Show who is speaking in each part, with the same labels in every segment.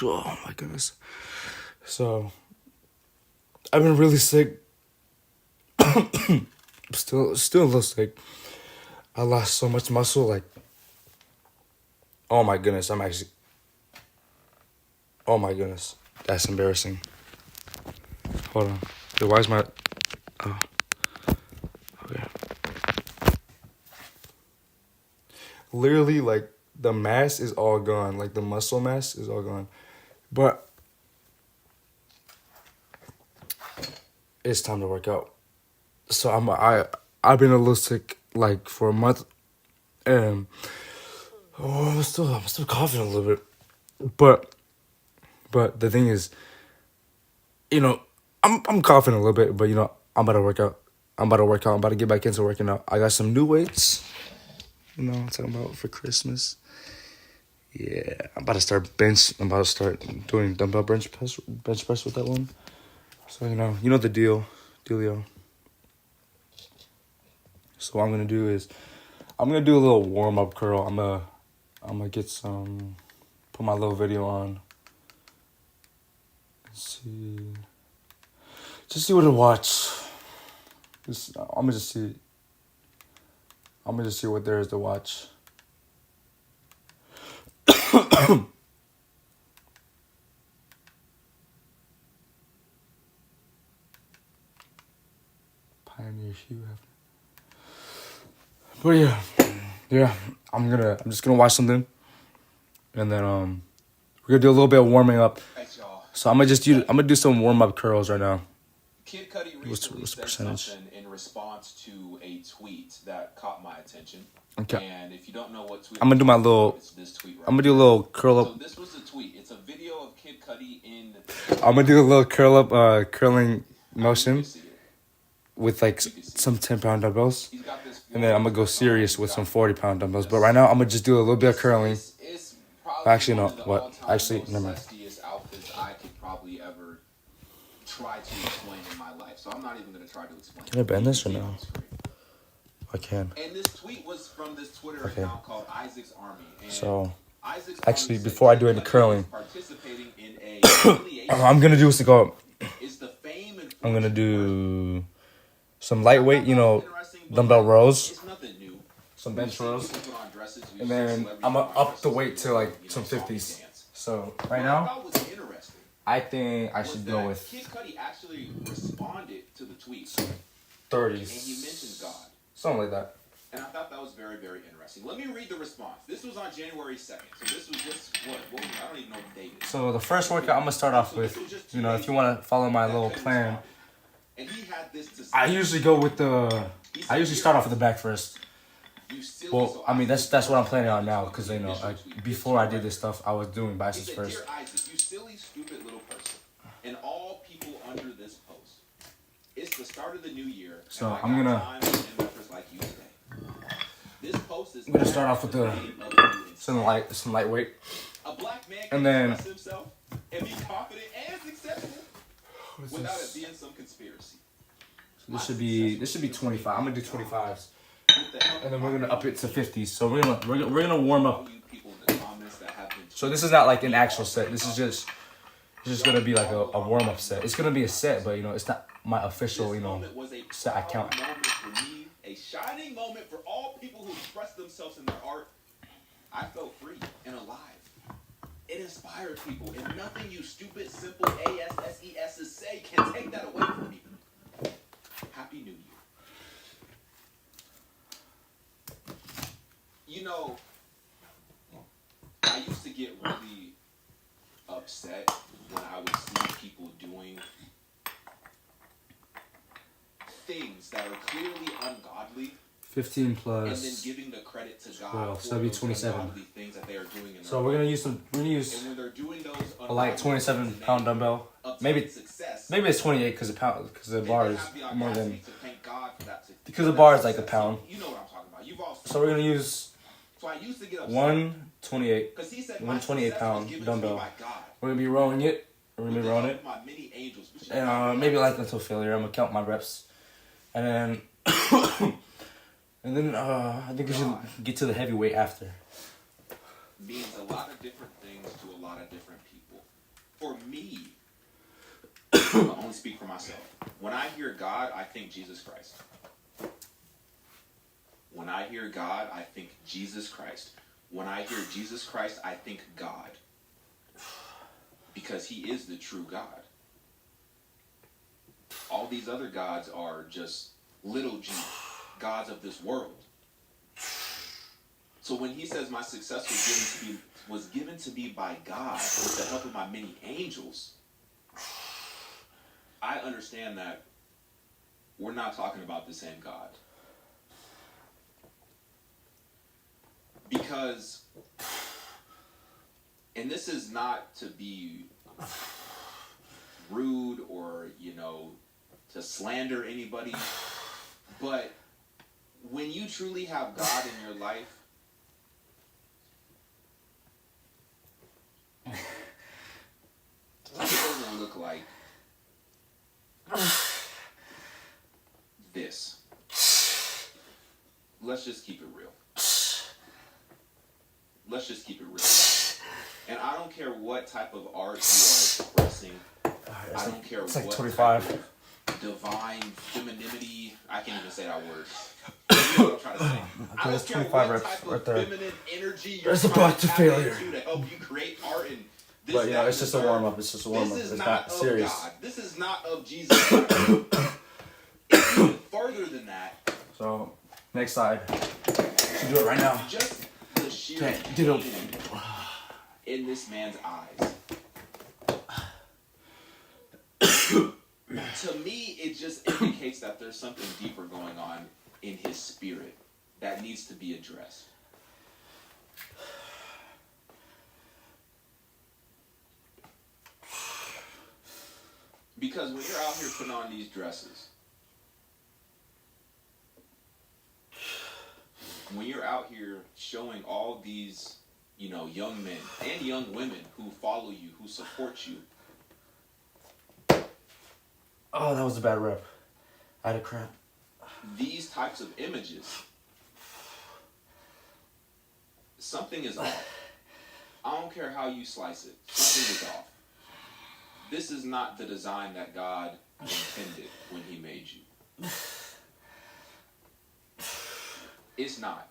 Speaker 1: Oh my goodness. So I've been really sick. still a little sick. I lost so much muscle, like, oh my goodness, oh my goodness, that's embarrassing. Hold on. Dude, why is my, oh, okay. Literally, like, the mass is all gone, like, the muscle mass is all gone. But it's time to work out. So I've been a little sick, like, for a month, and I'm still coughing a little bit. But the thing is, I'm coughing a little bit, but I'm about to work out. I'm about to get back into working out. I got some new weights. I'm talking about for Christmas. Yeah, I'm about to start doing dumbbell bench press with that one. So you know the dealio. So what I'm gonna do is, I'm gonna do a little warm up curl. I'm gonna get put my little video on. Let's see. Just see what to watch. I'm gonna just see what there is to watch. Pioneer Hugh. But yeah, I'm just gonna watch something, and then we're gonna do a little bit of warming up.
Speaker 2: Thanks, y'all.
Speaker 1: So I'm gonna do some warm up curls right now.
Speaker 2: Kid Cudi recently said something in response to a tweet that caught my attention.
Speaker 1: Okay.
Speaker 2: And if you don't know what tweet,
Speaker 1: I'm gonna do my little.
Speaker 2: It's this tweet right
Speaker 1: I'm gonna do a little curl up.
Speaker 2: So this was the tweet. It's a video of Kid Cudi in.
Speaker 1: I'm gonna do a little curling motion with like some 10-pound dumbbells, and then I'm gonna go serious with some 40-pound dumbbells. But right now I'm gonna just do a little bit of curling. Actually, no. What? Actually, never mind.
Speaker 2: Outfits I could probably ever try to explain in my life. So I'm not even gonna try to explain.
Speaker 1: Can I bend this or no? I can.
Speaker 2: And this tweet was from this Twitter account called Isaac's Army. And
Speaker 1: so,
Speaker 2: Isaac's
Speaker 1: actually,
Speaker 2: Army
Speaker 1: before I do any curling,
Speaker 2: participating in a
Speaker 1: I'm gonna do what's it called.
Speaker 2: is the fame and
Speaker 1: I'm gonna do some lightweight, dumbbell rows,
Speaker 2: it's nothing new.
Speaker 1: some bench rows, and then I'm gonna up the weight to like some 50s. So right now, I think I should go with
Speaker 2: Kid Cudi actually responded to the tweet
Speaker 1: 30s.
Speaker 2: and he mentioned God.
Speaker 1: Something like that.
Speaker 2: And I thought that was very, very interesting. Let me read the response. This was on January 2nd. So this was just, what I don't even know what the date is.
Speaker 1: So the first workout I'm going to start off with, if you want to follow my little plan,
Speaker 2: and he had this to say,
Speaker 1: I usually start off with the back first. Well, I mean, that's what I'm planning on now, because, before I did this stuff, I was doing biceps first.
Speaker 2: Dear Isaac, you silly, stupid little person, and all people under this post. It's the start of the new year.
Speaker 1: So I'm gonna start off with some lightweight, and then
Speaker 2: himself and be confident and successful without it being some conspiracy.
Speaker 1: So this should be 25. I'm gonna do 25s, and then we're gonna up it to 50s. So we're gonna warm up. So this is not like an actual set. This is just gonna be like a warm up set. It's gonna be a set, but it's not my official set I count.
Speaker 2: A shining moment for all people who express themselves in their art. I felt free and alive. It inspired people, and nothing you stupid, simple ASSESs say can take that away from me. Happy New Year. I used to get really upset when I would see people doing things that are clearly ungodly.
Speaker 1: 15 plus.
Speaker 2: And then giving the credit to God
Speaker 1: 12, so that'd be 27.
Speaker 2: Things that they are doing in
Speaker 1: so we're gonna use and when they're doing those a light 27-pound dumbbell. Maybe it's 28 because the bar is more than. Because the bar is like a pound.
Speaker 2: You know what I'm talking about.
Speaker 1: So we're gonna use
Speaker 2: So I used to get upset.
Speaker 1: 128-pound dumbbell. We're gonna be rolling it. And maybe like until failure. I'm gonna count my reps, and then I think we should get to the heavyweight after.
Speaker 2: means a lot of different things to a lot of different people. For me, I'll only speak for myself. When I hear God, I think Jesus Christ. When I hear God, I think Jesus Christ. When I hear Jesus Christ, I think God. Because he is the true God. All these other gods are just little g, gods of this world. So when he says my success was given to me by God with the help of my many angels, I understand that we're not talking about the same God. Because, and this is not to be rude or, to slander anybody, but when you truly have God in your life, it doesn't look like this. Let's just keep it real. Let's just keep it real. And I don't care what type of art you are expressing. I don't care
Speaker 1: it's like
Speaker 2: what
Speaker 1: 25.
Speaker 2: Type of divine femininity. I can't even say that word. You know what I'm trying to say. I don't
Speaker 1: There's
Speaker 2: care
Speaker 1: 25
Speaker 2: what
Speaker 1: reps
Speaker 2: type of
Speaker 1: right there.
Speaker 2: feminine energy you're
Speaker 1: It's a
Speaker 2: trying
Speaker 1: path
Speaker 2: to
Speaker 1: to
Speaker 2: tap
Speaker 1: failure.
Speaker 2: into to help you create art and this,
Speaker 1: But
Speaker 2: that,
Speaker 1: it's just a
Speaker 2: and the
Speaker 1: warm up.
Speaker 2: third.
Speaker 1: It's just a warm up.
Speaker 2: This is
Speaker 1: It's
Speaker 2: not
Speaker 1: not
Speaker 2: of
Speaker 1: serious.
Speaker 2: God. This is not of Jesus Christ. It's even further than that.
Speaker 1: So next side. Should do it right now.
Speaker 2: Just the sheer
Speaker 1: Can't do it.
Speaker 2: pain in this man's eyes. To me, it just indicates that there's something deeper going on in his spirit that needs to be addressed. Because when you're out here putting on these dresses, when you're out here showing all these, young men and young women who follow you, who support you.
Speaker 1: Oh, that was a bad rep. I had a cramp.
Speaker 2: These types of images, something is off. I don't care how you slice it. Something is off. This is not the design that God intended when he made you. It's not.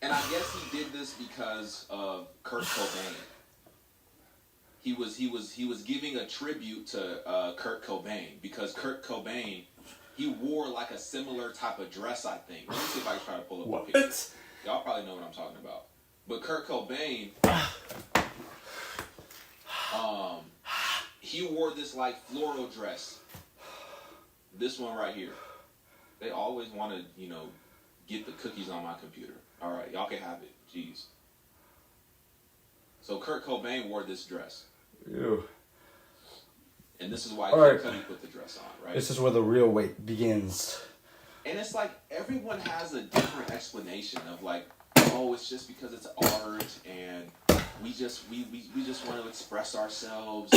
Speaker 2: And I guess he did this because of Kurt Cobain. He was giving a tribute to Kurt Cobain because Kurt Cobain, he wore like a similar type of dress, I think. Let me see if I can try to pull up a picture. Y'all probably know what I'm talking about. But Kurt Cobain, he wore this like floral dress. This one right here. They always want to, get the cookies on my computer. All right, y'all can have it. Jeez. So Kurt Cobain wore this dress.
Speaker 1: Ew.
Speaker 2: And this is why
Speaker 1: Kid
Speaker 2: Cudi put the dress on, right?
Speaker 1: This is where the real weight begins.
Speaker 2: And it's like everyone has a different explanation of like, oh, it's just because it's art and we just want to express ourselves.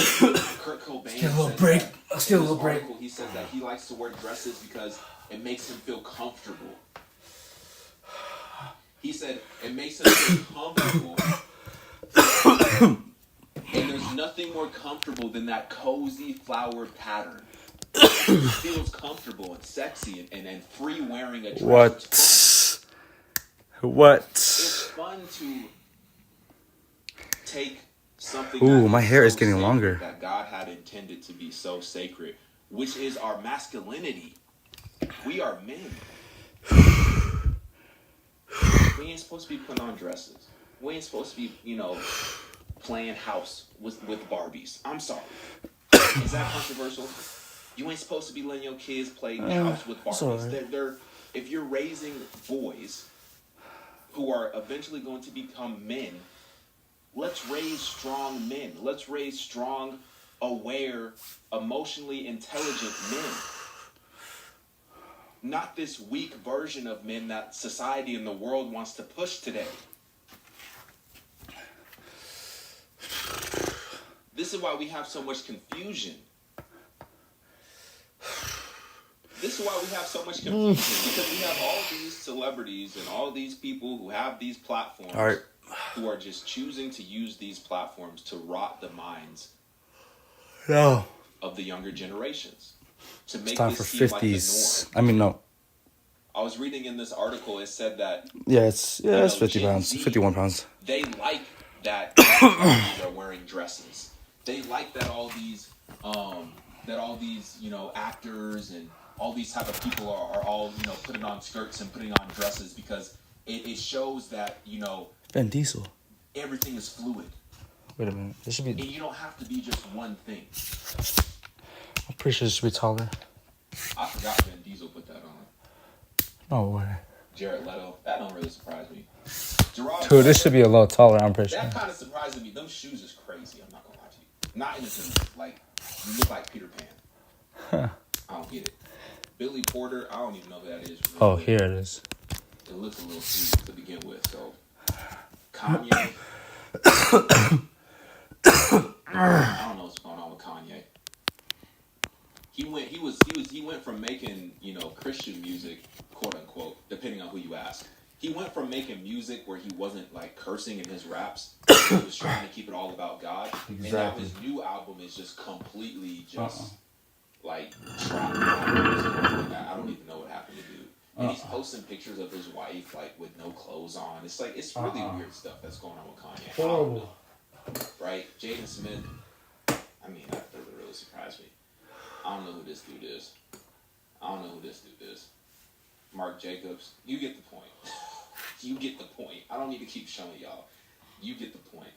Speaker 2: Kurt Cobain.
Speaker 1: Let's get a little break. Let's get a little break.
Speaker 2: He says that he likes to wear dresses because it makes him feel comfortable. He said it makes him feel comfortable. And there's nothing more comfortable than that cozy flower pattern. It feels comfortable and sexy and free wearing a dress.
Speaker 1: What?
Speaker 2: It's fun to take something.
Speaker 1: Ooh, my hair is getting longer.
Speaker 2: That God had intended to be so sacred, which is our masculinity. We are men. We ain't supposed to be putting on dresses. We ain't supposed to be, playing house with Barbies. I'm sorry. Is that controversial? You ain't supposed to be letting your kids play house with Barbies. They're if you're raising boys who are eventually going to become men, let's raise strong men. Let's raise strong, aware, emotionally intelligent men. Not this weak version of men that society and the world wants to push today. This is why we have so much confusion. This this is why we have so much confusion, because we have all these celebrities and all these people who have these platforms,
Speaker 1: All right.
Speaker 2: who are just choosing to use these platforms to rot the minds
Speaker 1: No.
Speaker 2: of the younger generations, to
Speaker 1: It's
Speaker 2: make
Speaker 1: time
Speaker 2: this
Speaker 1: for
Speaker 2: seem
Speaker 1: 50s.
Speaker 2: like the norm.
Speaker 1: I mean, no.
Speaker 2: I was reading in this article, it said that
Speaker 1: It's 50
Speaker 2: Gen
Speaker 1: pounds,
Speaker 2: Z,
Speaker 1: 51 pounds.
Speaker 2: they like that celebrities are wearing dresses. They like that all these actors and all these type of people are all putting on skirts and putting on dresses, because it shows that
Speaker 1: Vin Diesel.
Speaker 2: everything is fluid.
Speaker 1: Wait a minute. This should be.
Speaker 2: And you don't have to be just one thing.
Speaker 1: I'm pretty sure this should be taller.
Speaker 2: I forgot Vin Diesel put that on.
Speaker 1: No way.
Speaker 2: Jared Leto. That don't really surprise me. Gerard
Speaker 1: Dude, this should be a little taller, I'm pretty sure.
Speaker 2: That kind of surprises me. Them shoes is crazy. I'm not gonna lie to you. Not in the gym. Like, you look like Peter Pan.
Speaker 1: Huh.
Speaker 2: I don't get it. Billy Porter. I don't even know who that is. Really.
Speaker 1: Oh, here it is.
Speaker 2: It looks a little sweet to begin with. So, Kanye. I don't know what's going on with Kanye. He went from making Christian music, quote unquote, depending on who you ask. He went from making music where he wasn't like cursing in his raps. He was trying to keep it all about God. Exactly. And now his new album is just completely just like trap. I don't even know what happened to dude. And he's posting pictures of his wife like with no clothes on. It's like it's really weird stuff that's going on with Kanye.
Speaker 1: Horrible.
Speaker 2: Right? Jaden Smith. I mean, that doesn't really surprise me. I don't know who this dude is. Mark Jacobs. You get the point. You get the point. I don't need to keep showing y'all. You get the point.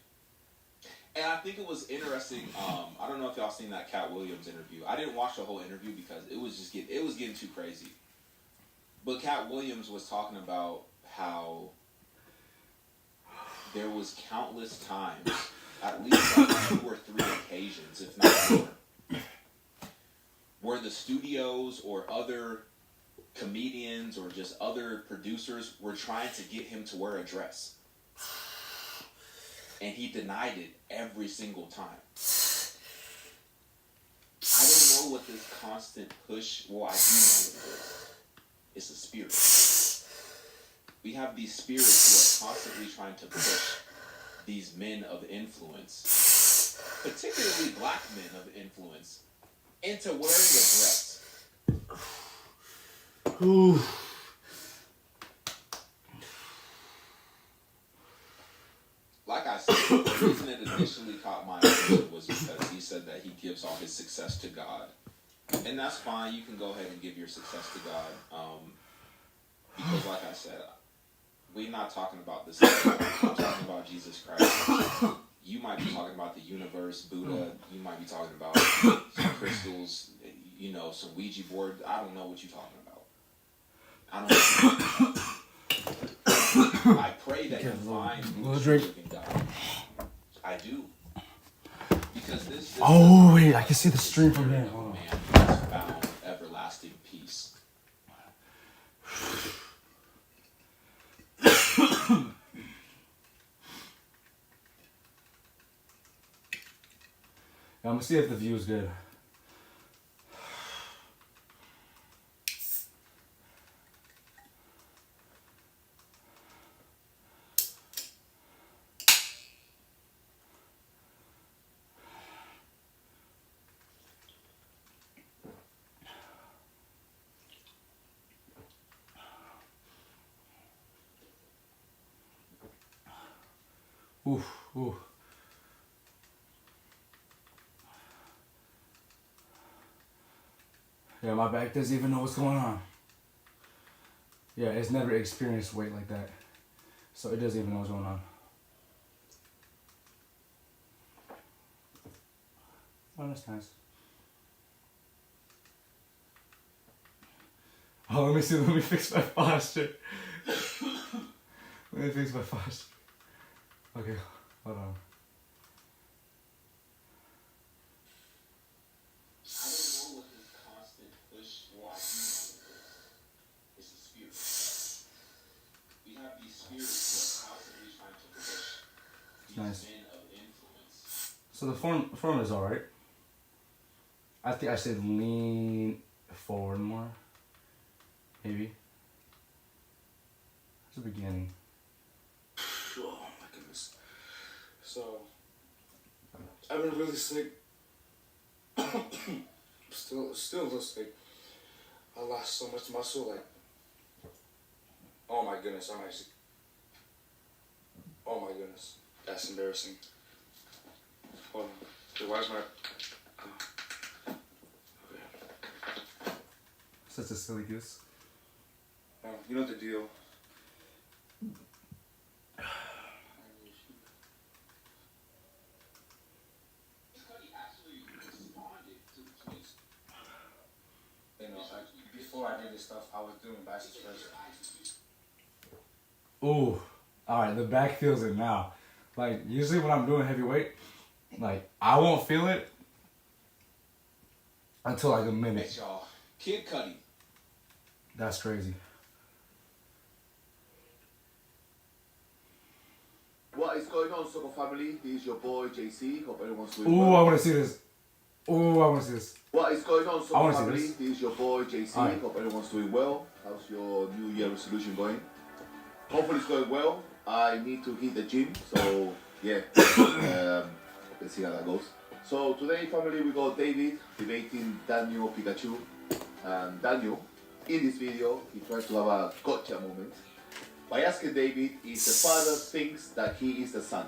Speaker 2: And I think it was interesting. I don't know if y'all seen that Cat Williams interview. I didn't watch the whole interview because it was getting too crazy. But Cat Williams was talking about how there was countless times, at least like 2 or 3 occasions, if not more, where the studios or other comedians or just other producers were trying to get him to wear a dress. And he denied it every single time. I don't know what this constant push, well, I do know what it is. It's a spirit. We have these spirits who are constantly trying to push these men of influence, particularly black men of influence, into wearing a dress.
Speaker 1: Ooh.
Speaker 2: Like I said, the reason it initially caught my attention was because he said that he gives all his success to God. And that's fine. You can go ahead and give your success to God. Because like I said, we're not talking about this. We're talking about Jesus Christ. You might be talking about the universe, Buddha. You might be talking about some crystals, some Ouija board. I don't know what you're talking about. I don't know. I pray that you find the living God. I do. Because this
Speaker 1: oh, wait, I can see the stream from here.
Speaker 2: Hold on. Man has found everlasting peace.
Speaker 1: I'm gonna see if the view is good. Ooh. Yeah, my back doesn't even know what's going on. Yeah, it's never experienced weight like that. So it doesn't even know what's going on. Oh, that's nice. Oh, let me fix my posture. Let me fix my posture. Okay, hold on.
Speaker 2: I don't know what this constant push, well, I do know it's a spirit. We have these spirits who are constantly trying to push these men of influence.
Speaker 1: So the form is alright. I think I should lean forward more. Maybe. It's the beginning. Oh my goodness. So, I've been really sick. still a little sick. I lost so much muscle, like, oh my goodness, I'm actually, oh my goodness, that's embarrassing. Hold on, wait, why is my, okay. Such a silly goose. You know the deal. You know, before I did this stuff, I was doing biceps first. Ooh, alright, the back feels it now. Like, usually when I'm doing heavyweight, like, I won't feel it until like a minute.
Speaker 2: Hey, y'all. Kid Cudi.
Speaker 1: That's crazy.
Speaker 3: What is going on, soccer family? This is your boy JC. Hope everyone's doing
Speaker 1: Ooh,
Speaker 3: well.
Speaker 1: I want to see this. Ooh, I want to see this.
Speaker 3: What is going on,
Speaker 1: I
Speaker 3: soccer
Speaker 1: wanna see
Speaker 3: family?
Speaker 1: this.
Speaker 3: This is your boy JC.
Speaker 1: Alright.
Speaker 3: Hope everyone's doing well. How's your New Year resolution going? Hopefully it's going well. I need to hit the gym, so yeah. Let's see how that goes. So today, family, we got David debating Daniel Pikachu. And Daniel, in this video, he tries to have a gotcha moment by asking David if the father thinks that he is the son.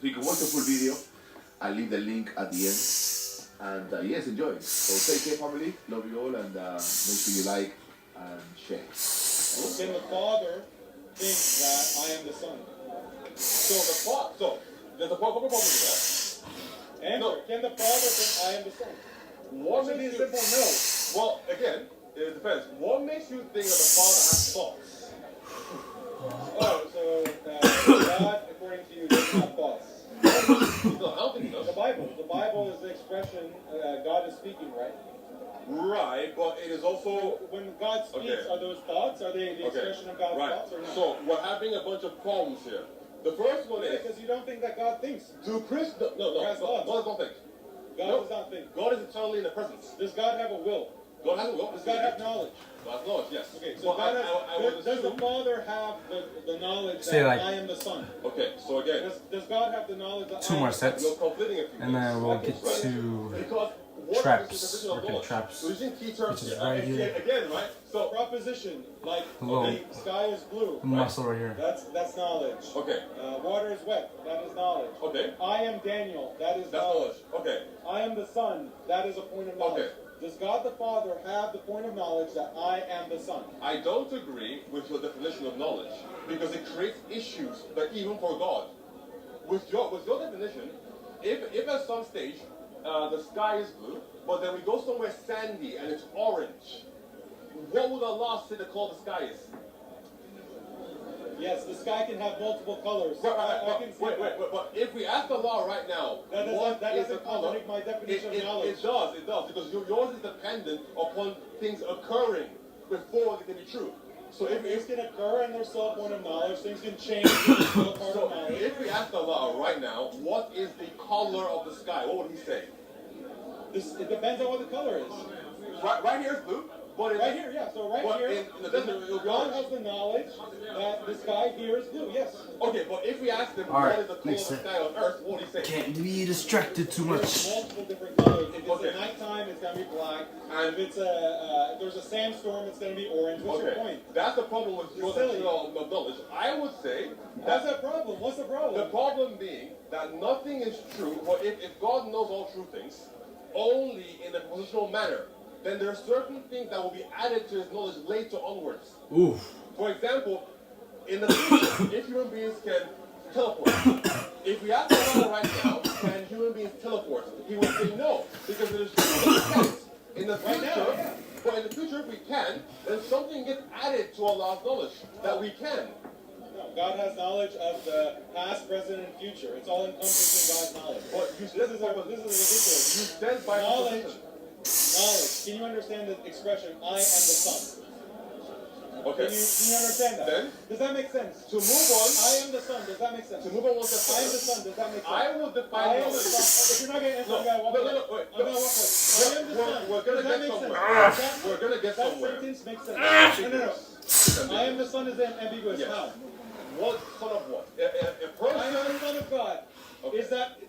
Speaker 3: So you can watch the full video. I'll leave the link at the end. And yes, enjoy. So take care, family. Love you all, and make sure you like and share.
Speaker 4: Can the father think that I am the son?
Speaker 5: So there's a couple problems with that.
Speaker 4: Answer.
Speaker 5: No.
Speaker 4: Can the father think I am the son?
Speaker 5: What
Speaker 4: Should be a
Speaker 5: makes you,
Speaker 4: simple no.
Speaker 5: well, again, it depends. What makes you think that the father has thoughts?
Speaker 4: Oh, so God, according to you, doesn't have thoughts.
Speaker 5: No, I don't think he does.
Speaker 4: The Bible is the expression God is speaking, right?
Speaker 5: Right, but it is also
Speaker 4: When God speaks,
Speaker 5: Okay.
Speaker 4: are those thoughts? Are they the
Speaker 5: okay.
Speaker 4: expression of God's
Speaker 5: Right.
Speaker 4: thoughts or not?
Speaker 5: So we're having a bunch of problems here. The first one is
Speaker 4: Because you don't think that God thinks.
Speaker 5: do Christians no
Speaker 4: Has
Speaker 5: God
Speaker 4: thoughts.
Speaker 5: does not think.
Speaker 4: God
Speaker 5: No.
Speaker 4: does not think.
Speaker 5: God is eternally in the presence.
Speaker 4: Does God have a will?
Speaker 5: God has a will.
Speaker 4: Does God have knowledge?
Speaker 5: God has knowledge, yes.
Speaker 4: Okay, so
Speaker 5: Well,
Speaker 4: God has,
Speaker 5: I would
Speaker 4: does the
Speaker 5: assume.
Speaker 4: Father have the knowledge
Speaker 1: Say
Speaker 4: that
Speaker 1: like-
Speaker 4: I am the Son?
Speaker 5: Okay, so again,
Speaker 4: Does God have the knowledge that
Speaker 1: Two
Speaker 4: I am
Speaker 1: more
Speaker 4: the Son?
Speaker 1: sets,
Speaker 5: you're conflating a few
Speaker 1: and then
Speaker 5: things.
Speaker 1: we'll get to
Speaker 5: Because what
Speaker 1: traps,
Speaker 5: is the definition of
Speaker 1: working
Speaker 5: knowledge?
Speaker 1: traps,
Speaker 5: So using key terms
Speaker 1: which is
Speaker 5: here.
Speaker 1: right here.
Speaker 5: Again, right? So
Speaker 4: Proposition, like
Speaker 1: Hello.
Speaker 4: the sky is blue.
Speaker 1: the muscle right here.
Speaker 4: That's knowledge.
Speaker 5: okay,
Speaker 4: Water is wet. That is knowledge.
Speaker 5: okay,
Speaker 4: I am Daniel. That is
Speaker 5: that's
Speaker 4: knowledge.
Speaker 5: knowledge. Okay,
Speaker 4: I am the Son. That is a point of knowledge.
Speaker 5: Okay.
Speaker 4: Does God the Father have the point of knowledge that I am the Son?
Speaker 5: I don't agree with your definition of knowledge because it creates issues, but even for God. With your definition, if at some stage the sky is blue, but then we go somewhere sandy and it's orange, what would Allah say the color of the sky is?
Speaker 4: Yes, the sky can have multiple colors.
Speaker 5: Right,
Speaker 4: I can see
Speaker 5: wait,
Speaker 4: that.
Speaker 5: but if we ask Allah right now,
Speaker 4: That
Speaker 5: what
Speaker 4: doesn't
Speaker 5: is the color?
Speaker 4: contradict my definition of knowledge.
Speaker 5: It does, because yours is dependent upon things occurring before it can be true. So
Speaker 4: If things
Speaker 5: if
Speaker 4: can occur and they're still a point of knowledge, things can change and they're still a part
Speaker 5: so
Speaker 4: of knowledge.
Speaker 5: if we ask Allah right now, what is the color of the sky? What would he say?
Speaker 4: It depends on what the color is.
Speaker 5: Right here is blue, but
Speaker 4: Right here, yeah. So right
Speaker 5: but
Speaker 4: here,
Speaker 5: in the desert it'll be
Speaker 4: God
Speaker 5: orange.
Speaker 4: has the knowledge that the sky here is blue. Yes.
Speaker 5: Okay, but if we ask him
Speaker 1: All right,
Speaker 5: what is the color of
Speaker 1: next
Speaker 5: the
Speaker 1: set.
Speaker 5: sky on Earth, what would he say?
Speaker 1: Can't be distracted too
Speaker 4: There's
Speaker 1: much.
Speaker 4: multiple different colors. If it's
Speaker 5: Okay.
Speaker 4: at nighttime, it's gonna be black.
Speaker 5: And-
Speaker 4: If it's if there's a sandstorm, it's gonna be orange. What's your point?
Speaker 5: That's the problem with your
Speaker 4: You're silly.
Speaker 5: definition of knowledge. I would say
Speaker 4: What's that problem? What's the problem?
Speaker 5: the problem being that nothing is true, but if God knows all true things, only in a positional manner, then there are certain things that will be added to his knowledge later onwards.
Speaker 1: Ooh.
Speaker 5: For example, in the future, if human beings can teleport, if we ask Allah right now, can human beings teleport? He will say no, because it is true that we can't. In the
Speaker 4: Right now,
Speaker 5: future,
Speaker 4: yeah.
Speaker 5: but in the future, if we can, then something gets added to Allah's knowledge that we can.
Speaker 4: No, God has knowledge of the past, present, and future. It's all encompassing God's knowledge.
Speaker 5: But you
Speaker 4: This
Speaker 5: said
Speaker 4: is
Speaker 5: You
Speaker 4: ridiculous.
Speaker 5: said by
Speaker 4: Knowledge.
Speaker 5: proposition.
Speaker 4: Knowledge. Can you understand the expression, I am the Son?
Speaker 5: Okay.
Speaker 4: Can you understand that?
Speaker 5: Then,
Speaker 4: does that make sense?
Speaker 5: to move on,
Speaker 4: I am the Son. Does that make sense?
Speaker 5: to move on one step
Speaker 4: I am the
Speaker 5: further,
Speaker 4: Son. Does that make sense?
Speaker 5: I will
Speaker 4: I
Speaker 5: define
Speaker 4: am the
Speaker 5: knowledge.
Speaker 4: Son. If you're not going to answer, I'm going to walk away.
Speaker 5: Wait.
Speaker 4: I'm going to walk away. I am the Son.
Speaker 5: We're gonna
Speaker 4: Does that
Speaker 5: get
Speaker 4: make
Speaker 5: somewhere.
Speaker 4: sense?
Speaker 5: We're gonna get
Speaker 4: That
Speaker 5: somewhere.
Speaker 4: sentence makes sense. No. I am the Son is ambiguous.
Speaker 5: Yes.
Speaker 4: How?
Speaker 5: What son of what? A
Speaker 4: I am the
Speaker 5: person.
Speaker 4: Son of God.
Speaker 5: Okay.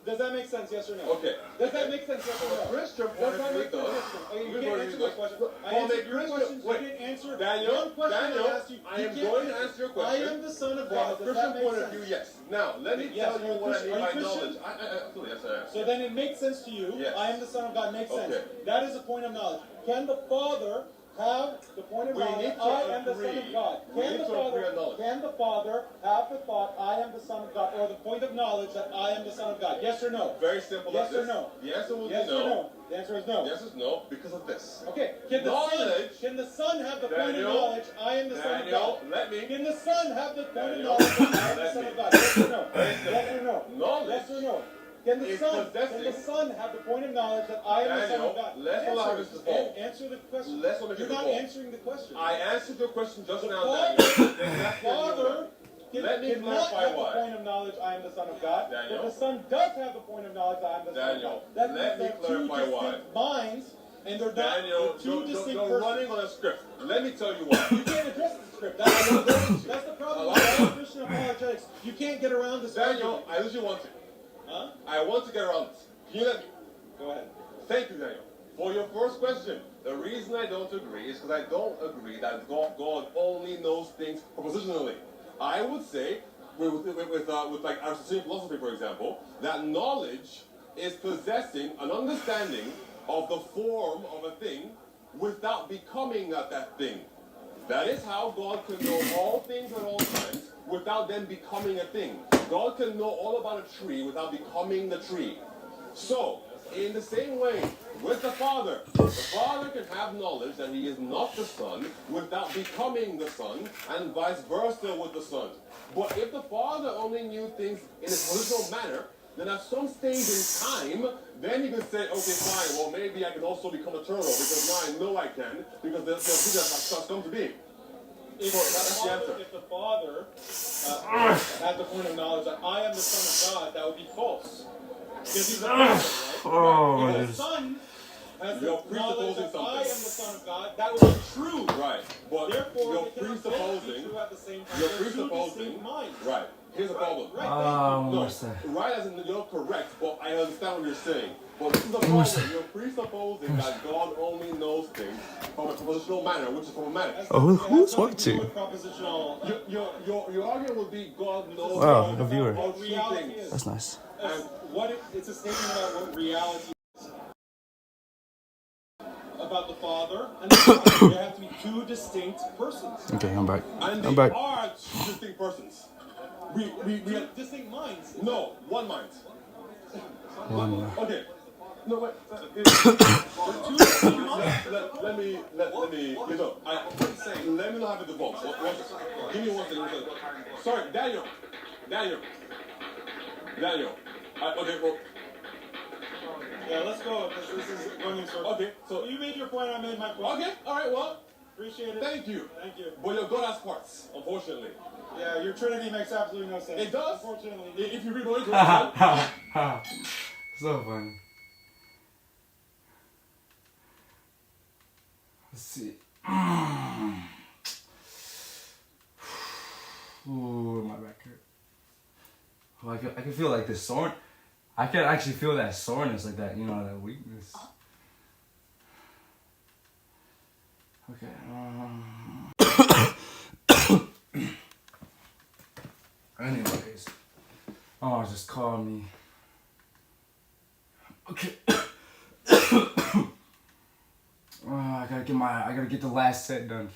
Speaker 4: Does that make sense? Yes or no?
Speaker 5: Okay.
Speaker 4: Does that make sense? Yes or no?
Speaker 5: Christian
Speaker 4: Does
Speaker 5: point
Speaker 4: that
Speaker 5: of view
Speaker 4: make sense?
Speaker 5: does.
Speaker 4: Okay, you
Speaker 5: We've
Speaker 4: can't
Speaker 5: already
Speaker 4: answer my
Speaker 5: done-
Speaker 4: question. I
Speaker 5: From a
Speaker 4: answered your
Speaker 5: Christian-
Speaker 4: questions. You
Speaker 5: wait.
Speaker 4: didn't answer
Speaker 5: Daniel,
Speaker 4: one question
Speaker 5: Daniel,
Speaker 4: I asked you.
Speaker 5: I
Speaker 4: You
Speaker 5: am
Speaker 4: can't
Speaker 5: going to answer your question.
Speaker 4: I am the Son of
Speaker 5: From a
Speaker 4: God. Does
Speaker 5: Christian
Speaker 4: that make
Speaker 5: point of
Speaker 4: sense?
Speaker 5: view, yes. Now, let me
Speaker 4: Yes,
Speaker 5: tell you what I mean
Speaker 4: are you
Speaker 5: by
Speaker 4: Christian?
Speaker 5: knowledge. Absolutely, yes, I am.
Speaker 4: So then it makes sense to you.
Speaker 5: Yes.
Speaker 4: I am the Son of God makes sense.
Speaker 5: Okay.
Speaker 4: That is a point of knowledge. Can the Father have the point of
Speaker 5: We
Speaker 4: knowledge?
Speaker 5: need to
Speaker 4: I am the Son
Speaker 5: agree.
Speaker 4: of God.
Speaker 5: We
Speaker 4: Can
Speaker 5: need
Speaker 4: the
Speaker 5: to agree
Speaker 4: Father?
Speaker 5: on knowledge.
Speaker 4: Can the Father have the thought? I am the Son of God, or the point of knowledge that I am the Son of God? Yes or no?
Speaker 5: Very simple.
Speaker 4: Yes
Speaker 5: as
Speaker 4: or
Speaker 5: this.
Speaker 4: no?
Speaker 5: The answer will
Speaker 4: Yes
Speaker 5: be
Speaker 4: or
Speaker 5: no.
Speaker 4: no? The answer is no.
Speaker 5: The answer is no because of this.
Speaker 4: Okay. Can the
Speaker 5: Knowledge.
Speaker 4: Son? Can the Son have the point of
Speaker 5: Daniel,
Speaker 4: knowledge? I am the Son of
Speaker 5: Daniel,
Speaker 4: God.
Speaker 5: let me.
Speaker 4: Can the Son have the point of
Speaker 5: Daniel,
Speaker 4: knowledge that I am the
Speaker 5: let
Speaker 4: Son
Speaker 5: me.
Speaker 4: of God? Yes or no?
Speaker 5: Very simple.
Speaker 4: Yes or no?
Speaker 5: Knowledge
Speaker 4: Yes or no? Can the
Speaker 5: is
Speaker 4: Son
Speaker 5: possessing-
Speaker 4: have the point of knowledge that I am the Son
Speaker 5: Daniel,
Speaker 4: of God?
Speaker 5: let's allow this to fall.
Speaker 4: Answer the question.
Speaker 5: Let's not make
Speaker 4: You're
Speaker 5: it
Speaker 4: not
Speaker 5: fall.
Speaker 4: answering the question.
Speaker 5: I answered your question just
Speaker 4: The
Speaker 5: now,
Speaker 4: Father,
Speaker 5: Daniel.
Speaker 4: the
Speaker 5: Exactly what you
Speaker 4: Father
Speaker 5: want.
Speaker 4: can,
Speaker 5: Let me
Speaker 4: cannot
Speaker 5: clarify
Speaker 4: have
Speaker 5: why.
Speaker 4: the point of knowledge I am the Son of God,
Speaker 5: Daniel.
Speaker 4: but the Son does have the point of knowledge I am the Son of
Speaker 5: Daniel,
Speaker 4: God. That
Speaker 5: let
Speaker 4: means
Speaker 5: me
Speaker 4: they're two
Speaker 5: clarify why.
Speaker 4: distinct minds, and they're not
Speaker 5: Daniel,
Speaker 4: they're two distinct
Speaker 5: you're
Speaker 4: persons.
Speaker 5: running on a script. Let me tell you why.
Speaker 4: You can't address the script. That's the problem with all Christian apologetics. You can't get around this.
Speaker 5: Daniel,
Speaker 4: argument.
Speaker 5: I literally want to.
Speaker 4: Huh?
Speaker 5: I want to get around this. Can you let me?
Speaker 4: Go ahead.
Speaker 5: Thank you, Daniel. For your first question, the reason I don't agree is because I don't agree that God only knows things propositionally. I would say, with like Aristotelian philosophy, for example, that knowledge is possessing an understanding of the form of a thing without becoming that thing. That is how God can know all things at all times without them becoming a thing. God can know all about a tree without becoming the tree. So, in the same way, with the Father can have knowledge that he is not the Son without becoming the Son, and vice versa with the Son. But if the Father only knew things in a positional manner, then at some stage in time, then he could say, okay, fine, well, maybe I can also become eternal, because now I know I can, because the things that have come to be.
Speaker 4: If the Father had the point of knowledge that I am the Son of God, that would be false. Because he's a father, right?
Speaker 1: Oh,
Speaker 4: If the
Speaker 1: this-
Speaker 4: Son has the
Speaker 5: You're
Speaker 4: knowledge
Speaker 5: presupposing
Speaker 4: that
Speaker 5: something.
Speaker 4: I am the Son of God, that would be true.
Speaker 5: Right, but
Speaker 4: Therefore,
Speaker 5: you're
Speaker 4: they cannot both be
Speaker 5: presupposing,
Speaker 4: true at the same time.
Speaker 5: you're
Speaker 4: They're two
Speaker 5: presupposing,
Speaker 4: distinct minds.
Speaker 5: right, here's the problem.
Speaker 4: Right,
Speaker 5: No,
Speaker 1: what's that?
Speaker 5: right as in you're correct, but I understand what you're saying. But this is the problem. You're presupposing that God only knows things from a propositional manner, which is problematic.
Speaker 4: That's
Speaker 1: Oh,
Speaker 4: not- it has
Speaker 1: who's
Speaker 4: nothing to do
Speaker 1: watching?
Speaker 4: with propositional.
Speaker 5: Your argument would be God knows
Speaker 1: Wow,
Speaker 5: all
Speaker 1: a viewer.
Speaker 5: all true
Speaker 4: Reality
Speaker 5: things.
Speaker 4: is.
Speaker 1: That's nice.
Speaker 4: It's a statement about what reality is. About the Father and the Son. There have to be two distinct persons.
Speaker 1: Okay, I'm back.
Speaker 5: And
Speaker 1: I'm
Speaker 5: they
Speaker 1: back.
Speaker 5: are two distinct persons. We
Speaker 4: Two distinct minds.
Speaker 5: no, one mind.
Speaker 1: One.
Speaker 5: Okay. No, wait.
Speaker 4: Two distinct minds.
Speaker 5: Let me, you know, let me not have it divorce. Give me one second. Sorry, Daniel. Okay, well,
Speaker 4: Yeah, let's go, because this is going in circles.
Speaker 5: okay, so,
Speaker 4: You made your point, I made my point.
Speaker 5: okay, alright, well,
Speaker 4: Appreciate it.
Speaker 5: thank you.
Speaker 4: Thank you.
Speaker 5: But your God has parts, unfortunately.
Speaker 4: Yeah, your Trinity makes absolutely no sense.
Speaker 5: It does.
Speaker 4: Unfortunately.
Speaker 5: If you read more into it,
Speaker 1: So funny. Let's see. Ooh, my back hurt. Oh, I can feel like this sore. I can actually feel that soreness, like that, you know, that weakness. Okay. Anyways. Oh, just call me. Okay. I gotta get the last set done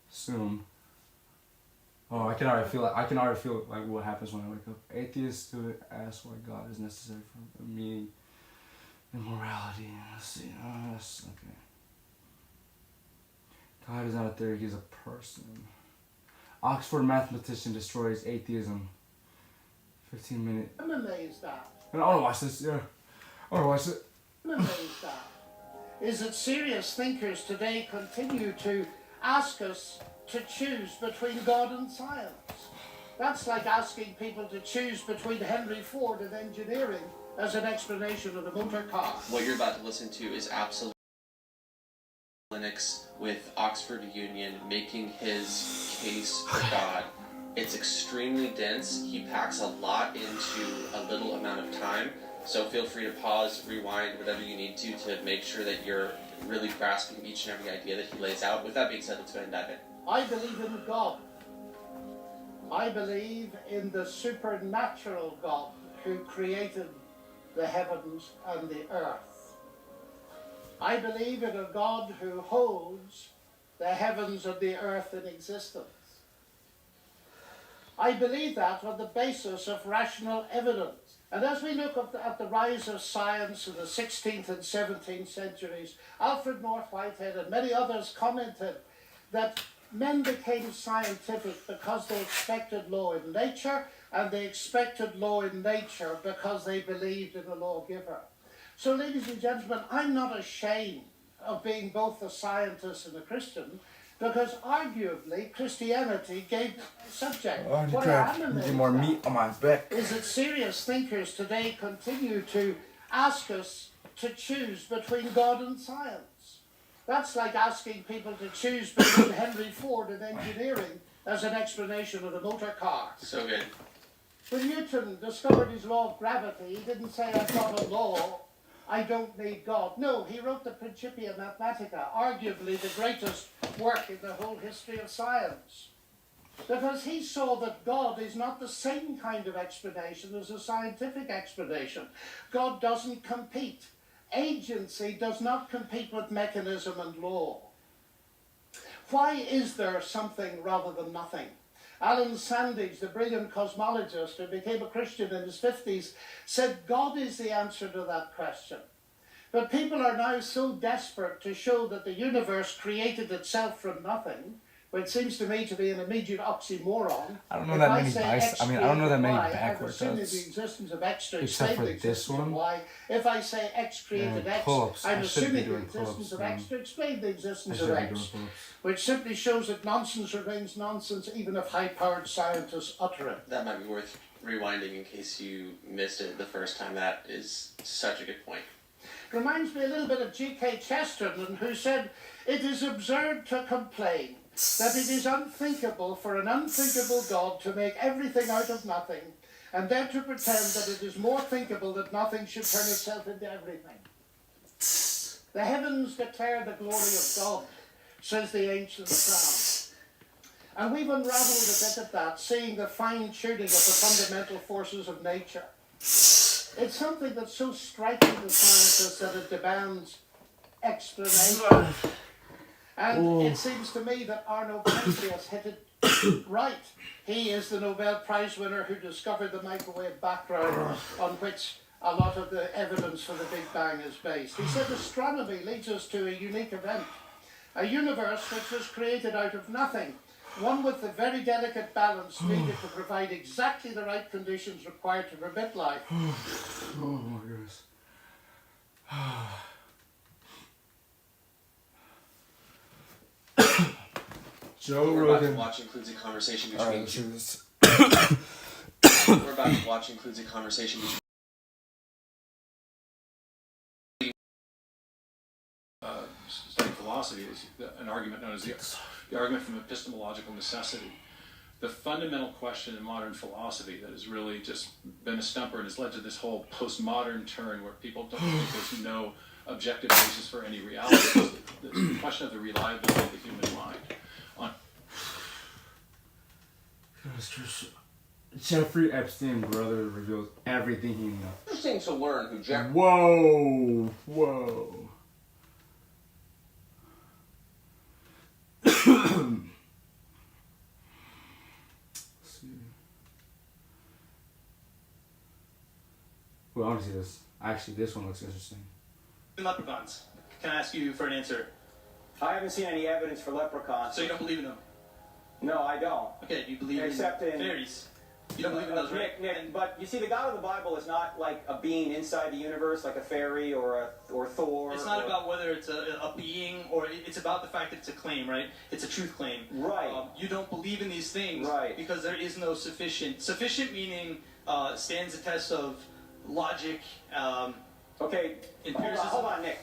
Speaker 1: soon. Oh, I can already feel like what happens when I wake up. Atheists to ask why God is necessary for meaning and morality. Let's see. That's okay. God is not a theory; he's a person. Oxford mathematician destroys atheism. 15-minute.
Speaker 6: I'm amazed at.
Speaker 1: I want to watch this. Yeah, I want to watch it.
Speaker 6: I'm amazed at. Is that serious thinkers today continue to ask us to choose between God and science. That's like asking people to choose between Henry Ford and engineering as an explanation of the motor car.
Speaker 7: What you're about to listen to is absolutely Linux with Oxford Union making his case for God. It's extremely dense. He packs a lot into a little amount of time. So feel free to pause, rewind, whatever you need to make sure that you're really grasping each and every idea that he lays out. With that being said, let's go ahead and dive in.
Speaker 6: I believe in God. I believe in the supernatural God who created the heavens and the earth. I believe in a God who holds the heavens and the earth in existence. I believe that on the basis of rational evidence. And as we look at the rise of science in the 16th and 17th centuries, Alfred North Whitehead and many others commented that men became scientific because they expected law in nature, and they expected law in nature because they believed in a lawgiver. So, ladies and gentlemen, I'm not ashamed of being both a scientist and a Christian, because arguably Christianity gave subject. What I am amazed
Speaker 1: Get more meat on my back.
Speaker 6: is that serious thinkers today continue to ask us to choose between God and science. That's like asking people to choose between Henry Ford and engineering as an explanation of the motor car.
Speaker 7: So good.
Speaker 6: When Newton discovered his law of gravity, he didn't say, I've got a law, I don't need God. No, he wrote the Principia Mathematica, arguably the greatest work in the whole history of science. Because he saw that God is not the same kind of explanation as a scientific explanation. God doesn't compete. Agency does not compete with mechanism and law. Why is there something rather than nothing? Alan Sandage, the brilliant cosmologist who became a Christian in his 50s, said God is the answer to that question. But people are now so desperate to show that the universe created itself from nothing, which seems to me to be an immediate oxymoron.
Speaker 1: I don't know that many bicycles. I mean, I don't know that many
Speaker 6: Y,
Speaker 1: backwards.
Speaker 6: I'm assuming the existence of X to
Speaker 1: Except
Speaker 6: explain
Speaker 1: for
Speaker 6: the
Speaker 1: this
Speaker 6: existence
Speaker 1: one.
Speaker 6: of Y. If I say X created X,
Speaker 1: pull-ups.
Speaker 6: I'm
Speaker 1: I shouldn't be
Speaker 6: assuming the
Speaker 1: doing
Speaker 6: existence
Speaker 1: pull-ups,
Speaker 6: of
Speaker 1: man.
Speaker 6: X to explain the
Speaker 1: I
Speaker 6: existence of
Speaker 1: should be
Speaker 6: X,
Speaker 1: doing pull-ups.
Speaker 6: which simply shows that nonsense remains nonsense even if high-powered scientists utter it.
Speaker 7: That might be worth rewinding in case you missed it the first time. That is such a good point.
Speaker 6: Reminds me a little bit of G.K. Chesterton, who said, it is absurd to complain that it is unthinkable for an unthinkable God to make everything out of nothing, and then to pretend that it is more thinkable that nothing should turn itself into everything. The heavens declare the glory of God, says the ancient psalm. And we've unraveled a bit of that, seeing the fine-tuning of the fundamental forces of nature. It's something that's so striking to scientists that it demands explanation. And it seems to me that Arno Penzias hit it right. He is the Nobel Prize winner who discovered the microwave background on which a lot of the evidence for the Big Bang is based. He said astronomy leads us to a unique event, a universe which was created out of nothing, one with the very delicate balance needed to provide exactly the right conditions required to permit life.
Speaker 1: Oh my goodness. Joe
Speaker 7: What we're about to
Speaker 1: Rogan.
Speaker 7: watch includes a conversation
Speaker 1: All right,
Speaker 7: between
Speaker 1: let's do this.
Speaker 7: What we're about to watch includes a conversation between
Speaker 8: studying philosophy is an argument known as the argument from epistemological necessity. The fundamental question in modern philosophy that has really just been a stumper and has led to this whole postmodern turn where people don't think there's no objective basis for any reality is the question of the reliability of the human mind.
Speaker 1: Jeffrey Epstein, brother, reveals everything he knows.
Speaker 2: Interesting to learn who Jeffrey.
Speaker 1: Whoa, whoa. Well, I want to see this. Actually, this one looks interesting.
Speaker 9: Leprechauns. Can I ask you for an answer?
Speaker 10: I haven't seen any evidence for leprechauns.
Speaker 9: So you don't believe in them?
Speaker 10: No, I don't.
Speaker 9: Okay, do you believe
Speaker 10: Except
Speaker 9: in
Speaker 10: in-
Speaker 9: fairies? You don't believe in those, right?
Speaker 10: Nick, but you see, the God of the Bible is not like a being inside the universe, like a fairy or Thor.
Speaker 9: It's not about whether it's a being or it's about the fact that it's a claim, right? It's a truth claim.
Speaker 10: Right.
Speaker 9: You don't believe in these things because there is no sufficient. Sufficient meaning stands the test of logic.
Speaker 10: Okay,
Speaker 9: empiricism.
Speaker 10: Hold on, Nick,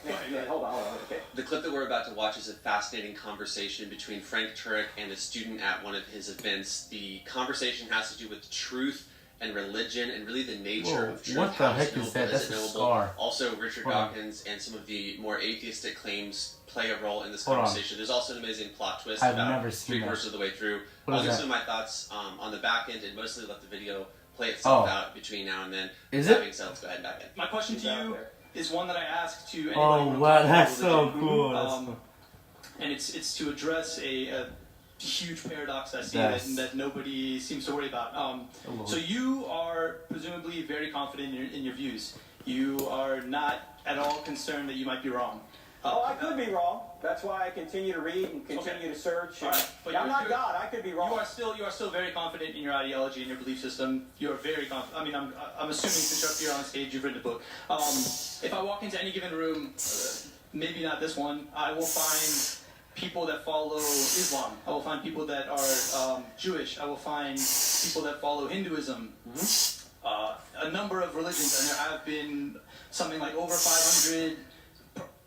Speaker 10: hold on. Okay.
Speaker 7: The clip that we're about to watch is a fascinating conversation between Frank Turek and a student at one of his events. The conversation has to do with truth and religion and really the nature of truth.
Speaker 1: What the heck is that? That's a scar.
Speaker 7: Also, Richard Dawkins and some of the more atheistic claims play a role in this conversation. There's also an amazing plot twist about three-quarters of the way through. I'll give some of my thoughts on the back end and mostly let the video play itself out between now and then.
Speaker 1: Is
Speaker 7: that
Speaker 1: it?
Speaker 7: being said, let's go ahead and back in.
Speaker 9: My question to you is one that I ask to anybody.
Speaker 1: Oh wow, that's so cool.
Speaker 9: And it's to address a huge paradox I see that nobody seems to worry about. So you are presumably very confident in your views. You are not at all concerned that you might be wrong.
Speaker 10: I could be wrong. That's why I continue to read and continue to search.
Speaker 9: Right. But
Speaker 10: I'm not God. I could be wrong.
Speaker 9: You are still very confident in your ideology and your belief system. You are very confident. I mean, I'm assuming since you're up here on stage, you've written a book. If I walk into any given room, maybe not this one, I will find people that follow Islam. I will find people that are Jewish. I will find people that follow Hinduism. A number of religions, and there have been something like over 500.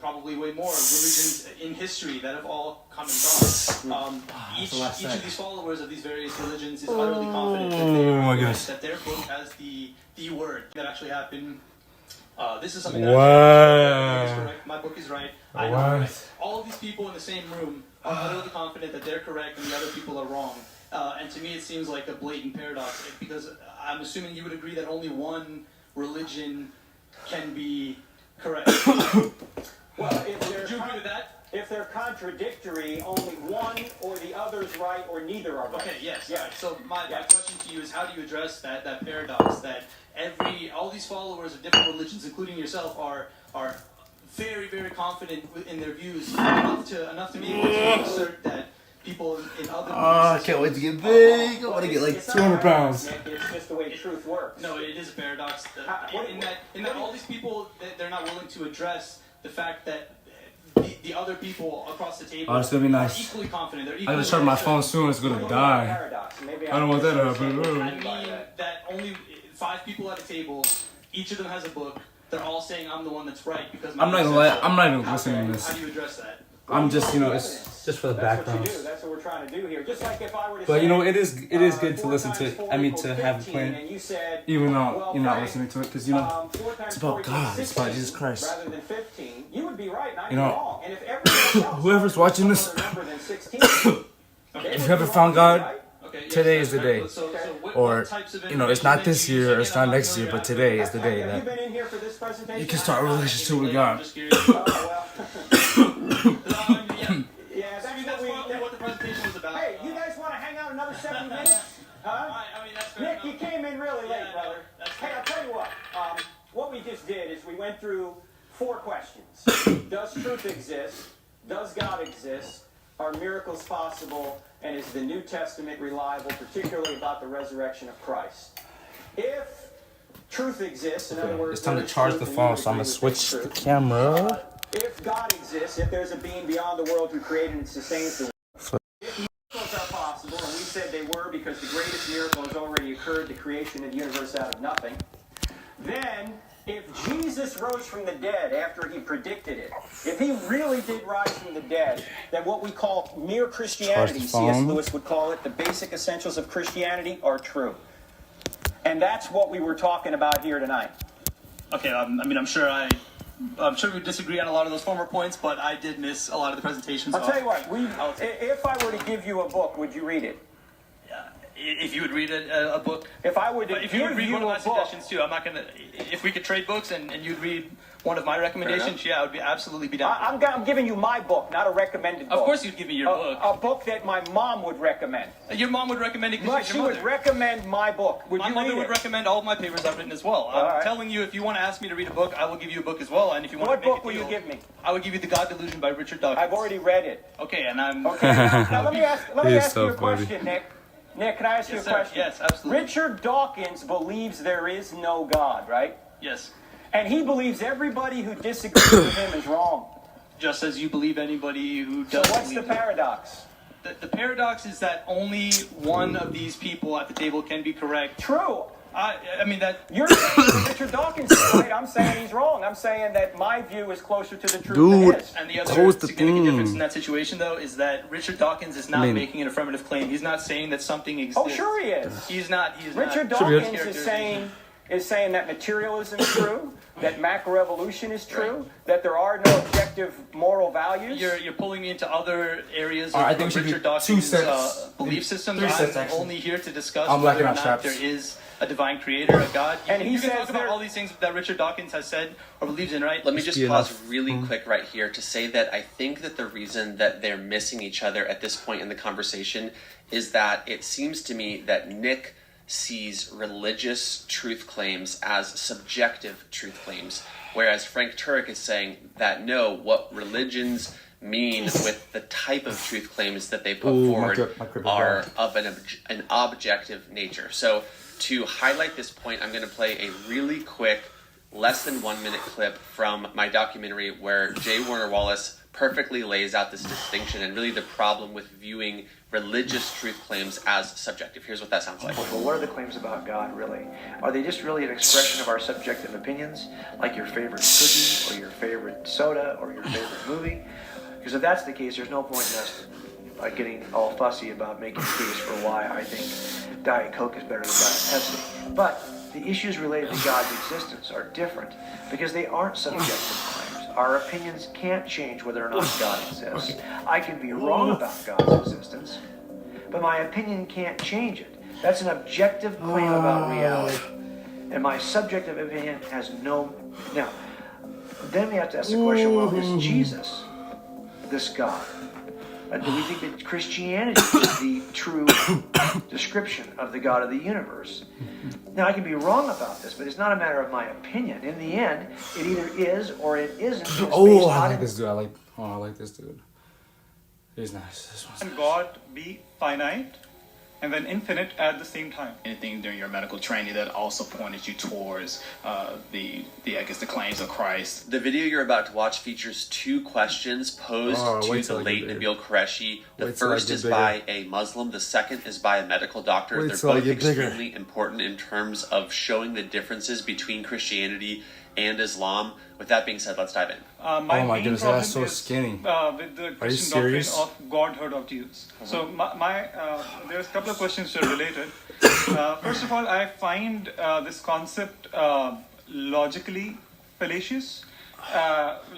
Speaker 9: Probably way more religions in history that have all come and gone. Each of these followers of these various religions is utterly confident that their book has the word that actually happened. This is something that actually is correct. My book is right. I know right. All of these people in the same room are utterly confident that they're correct and the other people are wrong. And to me, it seems like a blatant paradox because I'm assuming you would agree that only one religion can be correct.
Speaker 10: Well,
Speaker 9: would you agree with that?
Speaker 10: If they're contradictory, only one or the other is right or neither are right.
Speaker 9: Okay, yes. Yeah. So my question to you is how do you address that paradox that all these followers of different religions, including yourself, are very, very confident in their views enough to be able to assert that people in other
Speaker 1: I can't wait to get big. I want to get like 200 pounds.
Speaker 10: It's just the way truth works.
Speaker 9: No, it is a paradox. In that all these people, they're not willing to address the fact that the other people across the table
Speaker 1: it's gonna be nice.
Speaker 9: are equally confident.
Speaker 1: I gotta charge my phone soon. It's gonna die. I don't want that to happen.
Speaker 9: I mean that only 5 people at a table, each of them has a book. They're all saying I'm the one that's right because
Speaker 1: I'm not even listening to this.
Speaker 9: How do you address that?
Speaker 1: I'm just, it's just for the background.
Speaker 10: That's what we're trying to do here. Just like if I were to
Speaker 1: But it is good to listen to. To have it playing, even though you're not listening to it, because it's about God. It's about Jesus Christ.
Speaker 10: Rather than 15, you would be right, not
Speaker 1: wrong.
Speaker 10: And if everyone else
Speaker 1: whoever's watching this, if you haven't found God, today is the day. Or it's not this year, or it's not next year, but today is the day that you can start a relationship with God.
Speaker 10: Yeah, that's what the presentation was about. Hey, you guys want to hang out another 70 minutes? Huh? Nick, you came in really late, brother. Hey, I'll tell you what we just did is we went through 4 questions. Does truth exist? Does God exist? Are miracles possible? And is the New Testament reliable, particularly about the resurrection of Christ? If truth exists, in other words,
Speaker 1: it's time to charge the phone, so I'm going to switch the camera.
Speaker 10: If God exists, if there's a being beyond the world who created and sustains the world, if miracles are possible, and we said they were because the greatest miracle has already occurred, the creation of the universe out of nothing, then if Jesus rose from the dead after he predicted it, if he really did rise from the dead, then what we call mere Christianity, C.S. Lewis would call it, the basic essentials of Christianity are true. And that's what we were talking about here tonight.
Speaker 9: Okay, I'm sure we disagree on a lot of those former points, but I did miss a lot of the presentations.
Speaker 10: I'll tell you what, if I were to give you a book, would you read it?
Speaker 9: If you would read a book.
Speaker 10: If I would,
Speaker 9: if you would read one of my suggestions too, I'm not gonna. If we could trade books and you'd read one of my recommendations, I would absolutely be down.
Speaker 10: I'm giving you my book, not a recommended book.
Speaker 9: Of course, you'd give me your book.
Speaker 10: A book that my mom would recommend.
Speaker 9: Your mom would recommend it because
Speaker 10: she would recommend my book.
Speaker 9: My mother would recommend all of my papers I've written as well. I'm telling you, if you want to ask me to read a book, I will give you a book as well. And if you want
Speaker 10: what book will you give me?
Speaker 9: I would give you The God Delusion by Richard Dawkins.
Speaker 10: I've already read it.
Speaker 9: Okay, and I'm.
Speaker 10: Okay. Now let me ask you a question, Nick. Nick, can I ask you a
Speaker 9: Yes, sir.
Speaker 10: question?
Speaker 9: Yes, absolutely.
Speaker 10: Richard Dawkins believes there is no God, right?
Speaker 9: Yes.
Speaker 10: And he believes everybody who disagrees with him is wrong.
Speaker 9: Just as you believe anybody who
Speaker 10: So
Speaker 9: doesn't
Speaker 10: what's the
Speaker 9: believe it.
Speaker 10: paradox?
Speaker 9: The paradox is that only one of these people at the table can be correct.
Speaker 10: True.
Speaker 9: I mean that
Speaker 10: You're saying that Richard Dawkins is right. I'm saying he's wrong. I'm saying that my view is closer to the truth
Speaker 1: Dude.
Speaker 10: than his.
Speaker 9: And the
Speaker 1: That
Speaker 9: other
Speaker 1: was the
Speaker 9: significant
Speaker 1: thing.
Speaker 9: difference in that situation, though, is that Richard Dawkins is not
Speaker 1: I mean-
Speaker 9: making an affirmative claim. He's not saying that something exists.
Speaker 10: Oh, sure he is.
Speaker 9: He's not. He's
Speaker 10: Richard
Speaker 9: not.
Speaker 10: Dawkins is saying that materialism is true, that macroevolution is true, that there are no objective moral values.
Speaker 9: You're pulling me into other areas
Speaker 1: All right, I
Speaker 9: of
Speaker 1: think we should
Speaker 9: Richard
Speaker 1: do
Speaker 9: Dawkins'
Speaker 1: 2 sets.
Speaker 9: belief systems.
Speaker 1: 3 sets,
Speaker 9: I'm
Speaker 1: actually.
Speaker 9: only here to discuss
Speaker 1: I'm
Speaker 9: whether
Speaker 1: lacking
Speaker 9: or
Speaker 1: on
Speaker 9: not
Speaker 1: straps.
Speaker 9: there is a divine creator, a God.
Speaker 10: And he
Speaker 9: you can
Speaker 10: says
Speaker 9: talk about
Speaker 10: there-
Speaker 9: all these things that Richard Dawkins has said or believes in, right?
Speaker 7: Let me just
Speaker 1: be
Speaker 7: pause
Speaker 1: enough.
Speaker 7: really quick right here to say that I think that the reason that they're missing each other at this point in the conversation is that it seems to me that Nick sees religious truth claims as subjective truth claims, whereas Frank Turek is saying that no, what religions mean with the type of truth claims that they put
Speaker 1: Ooh,
Speaker 7: forward
Speaker 1: my crib is
Speaker 7: are
Speaker 1: bad.
Speaker 7: of an objective nature. So to highlight this point, I'm going to play a really quick, less than 1 minute clip from my documentary where J. Warner Wallace perfectly lays out this distinction and really the problem with viewing religious truth claims as subjective. Here's what that sounds like.
Speaker 11: Well, what are the claims about God, really? Are they just really an expression of our subjective opinions, like your favorite cookie, or your favorite soda, or your favorite movie? Because if that's the case, there's no point in us getting all fussy about making a case for why I think Diet Coke is better than Diet Pepsi. But the issues related to God's existence are different, because they aren't subjective claims. Our opinions can't change whether or not God exists. I can be wrong about God's existence, but my opinion can't change it. That's an objective claim about reality. And my subjective opinion has no... Now, then we have to ask the question, well, is Jesus this God? Do we think that Christianity is the true description of the God of the universe? Now, I can be wrong about this, but it's not a matter of my opinion. In the end, it either is or it isn't. It's based
Speaker 1: Oh, I
Speaker 11: on
Speaker 1: like this dude. I like this dude. He's nice. This one's
Speaker 4: Can God be finite and then infinite at the same time?
Speaker 12: Anything during your medical training that also pointed you towards the claims of Christ.
Speaker 7: The video you're about to watch features 2 questions posed
Speaker 1: wait
Speaker 7: to
Speaker 1: till
Speaker 7: the
Speaker 1: I
Speaker 7: late
Speaker 1: get
Speaker 7: Nabil Qureshi. The
Speaker 1: Wait till I
Speaker 7: first
Speaker 1: get
Speaker 7: is
Speaker 1: bigger.
Speaker 7: by a Muslim, the second is by a medical doctor.
Speaker 1: Wait
Speaker 7: They're
Speaker 1: till I
Speaker 7: both
Speaker 1: get bigger.
Speaker 7: extremely important in terms of showing the differences between Christianity and Islam. With that being said, let's dive in.
Speaker 4: My
Speaker 1: Oh my
Speaker 4: main
Speaker 1: goodness,
Speaker 4: problem
Speaker 1: that's so
Speaker 4: is,
Speaker 1: skinny.
Speaker 4: with the Christian doctrine
Speaker 1: serious?
Speaker 4: of Godhood of Jesus. So there's a couple of questions that are related. First of all, I find this concept logically fallacious.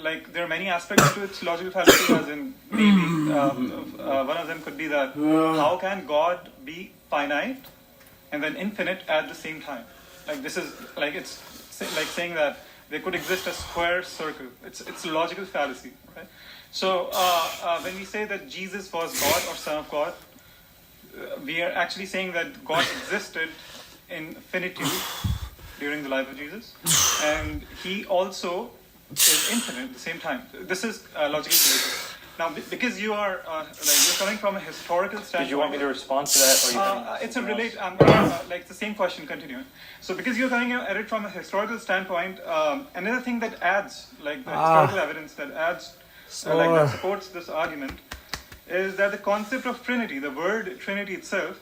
Speaker 4: Like there are many aspects to its logical fallacy, as in maybe one of them could be that how can God be finite and then infinite at the same time? Like this is like it's like saying that there could exist a square circle. It's a logical fallacy, right? So when we say that Jesus was God or Son of God, we are actually saying that God existed in finitude during the life of Jesus, and He also is infinite at the same time. This is logically fallacious. Now, because you are you're coming from a historical standpoint.
Speaker 10: Did you want me to respond to that? Or you
Speaker 4: It's a relate. Like the same question continuing. So, because you're coming at it from a historical standpoint, another thing that adds, like the historical evidence that adds, that supports this argument, is that the concept of Trinity, the word Trinity itself,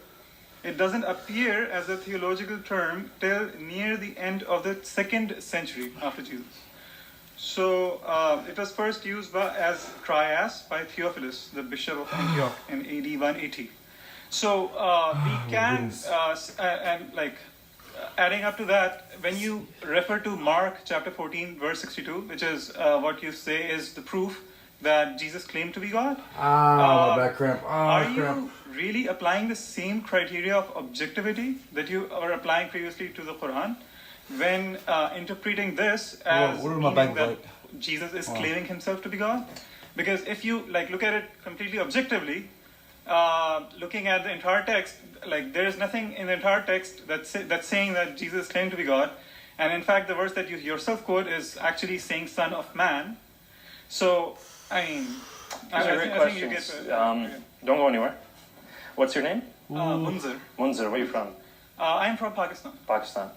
Speaker 4: it doesn't appear as a theological term till near the end of the 2nd century after Jesus. So it was first used as trias by Theophilus, the bishop of Antioch, in AD 180. So we can, adding up to that, when you refer to Mark chapter 14, verse 62, which is what you say is the proof that Jesus claimed to be God.
Speaker 1: my back cramp.
Speaker 4: Are
Speaker 1: Cramp.
Speaker 4: you really applying the same criteria of objectivity that you were applying previously to the Quran when interpreting this as
Speaker 1: what are my
Speaker 4: meaning
Speaker 1: back
Speaker 4: that
Speaker 1: bite?
Speaker 4: Jesus is claiming himself to be God? Because if you look at it completely objectively, looking at the entire text, there is nothing in the entire text that's saying that Jesus claimed to be God, and in fact the verse that you yourself quote is actually saying Son of Man. So I mean,
Speaker 10: These are great questions. Don't go anywhere. What's your name?
Speaker 4: Munzir.
Speaker 13: Munzir, where are you from?
Speaker 4: I'm from Pakistan.
Speaker 13: Pakistan.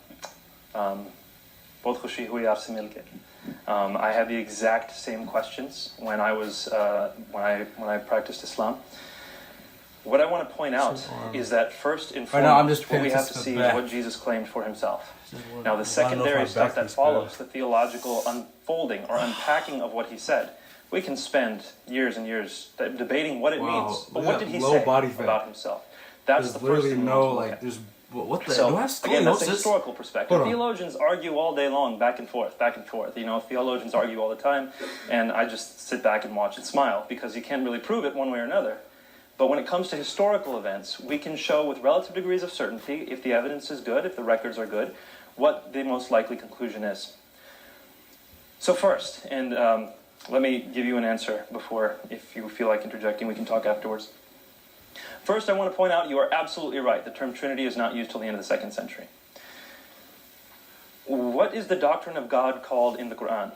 Speaker 13: बहुत खुशी हुई आपसे मिलके. I had the exact same questions when I was when I practiced Islam. What I want to point out is that first and foremost, what we have to see is what Jesus claimed for himself. Now, the secondary stuff that follows, the theological unfolding or unpacking of what he said, we can spend years and years debating what it means. But what did he say about himself? That's the first thing.
Speaker 1: There's what the?
Speaker 13: So again, that's a historical perspective. Theologians argue all day long, back and forth, back and forth. You know, theologians argue all the time, and I just sit back and watch and smile because you can't really prove it one way or another. But when it comes to historical events, we can show with relative degrees of certainty, if the evidence is good, if the records are good, what the most likely conclusion is. So first, and let me give you an answer before, if you feel like interjecting, we can talk afterwards. First, I want to point out you are absolutely right. The term Trinity is not used till the end of the 2nd century. What is the doctrine of God called in the Quran?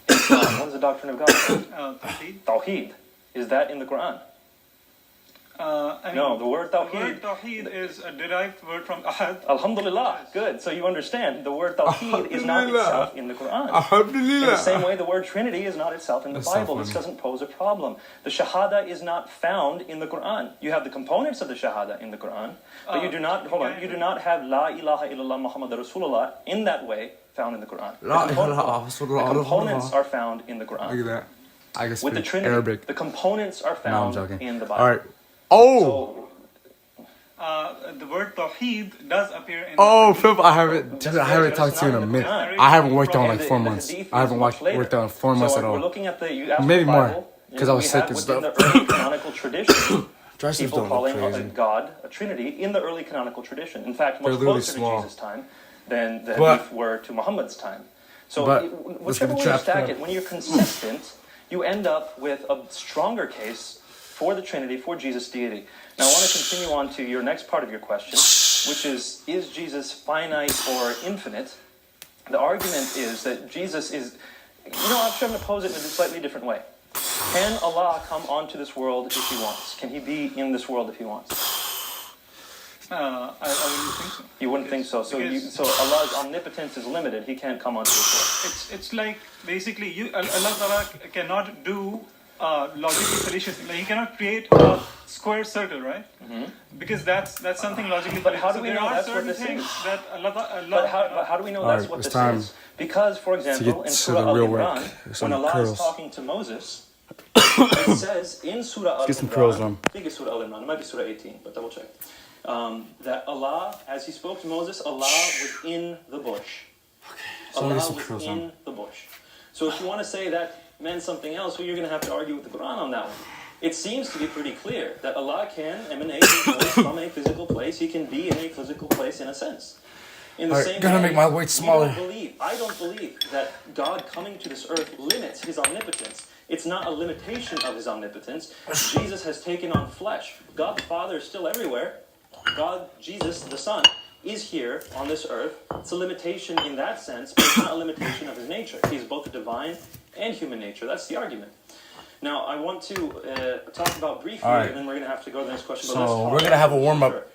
Speaker 13: What is the doctrine of God called? Tawheed. Is that in the Quran? No, the word Tawheed.
Speaker 4: The word Tawheed is a derived word from Ahad.
Speaker 13: Alhamdulillah. Good. So you understand, the word Tawheed is not itself in the Quran. In the same way, the word Trinity is not itself in the Bible. This doesn't pose a problem. The Shahada is not found in the Quran. You have the components of the Shahada in the Quran, but you do not, you do not have La ilaha illallah Muhammad Rasulullah in that way found in the Quran. The components are found in the Quran.
Speaker 1: Look at that. I guess
Speaker 13: with the Trinity,
Speaker 1: Arabic.
Speaker 13: The components are found in the Bible.
Speaker 1: All right. Oh!
Speaker 4: So, the word Tawheed does appear in
Speaker 1: Philip, I haven't talked to you in a minute. I haven't worked on like 4 months. I haven't worked on 4 months at all. Maybe more, because I was sick and stuff.
Speaker 13: In the early canonical tradition, people calling a God a Trinity in the early canonical tradition. In fact, much closer to Jesus' time than the Hadith were to Muhammad's time. So whichever way you stack it, when you're consistent, you end up with a stronger case for the Trinity, for Jesus' deity. Now, I want to continue on to your next part of your question, which is Jesus finite or infinite? The argument is that Jesus is, I'm trying to pose it in a slightly different way. Can Allah come onto this world if he wants? Can he be in this world if he wants?
Speaker 4: I wouldn't think so.
Speaker 13: You wouldn't think so. So Allah's omnipotence is limited. He can't come onto this world.
Speaker 4: It's like basically Allah Ta'ala cannot do logically fallacious. Like he cannot create a square circle, right? Mm-hmm. Because that's something logically fallacious.
Speaker 13: But how do we know that's what this is? But how do we know that's what this is? Because, for example, in Surah Al-Imran, when Allah is talking to Moses, it says in Surah Al-Imran, I think it's Surah Al-Imran, it might be Surah 18, but double check. That Allah, as he spoke to Moses, Allah was in the bush. Allah was in the bush. So if you want to say that meant something else, well, you're going to have to argue with the Quran on that one. It seems to be pretty clear that Allah can emanate from a physical place. He can be in a physical place in a sense. In the same way,
Speaker 1: make my weight smaller.
Speaker 13: I don't believe that God coming to this earth limits his omnipotence. It's not a limitation of his omnipotence. Jesus has taken on flesh. God the Father is still everywhere. God, Jesus, the Son, is here on this earth. It's a limitation in that sense, but it's not a limitation of his nature. He's both a divine and human nature. That's the argument. Now, I want to talk about briefly, and then we're going to have to go to the next question.
Speaker 1: So we're going to have a warm-up.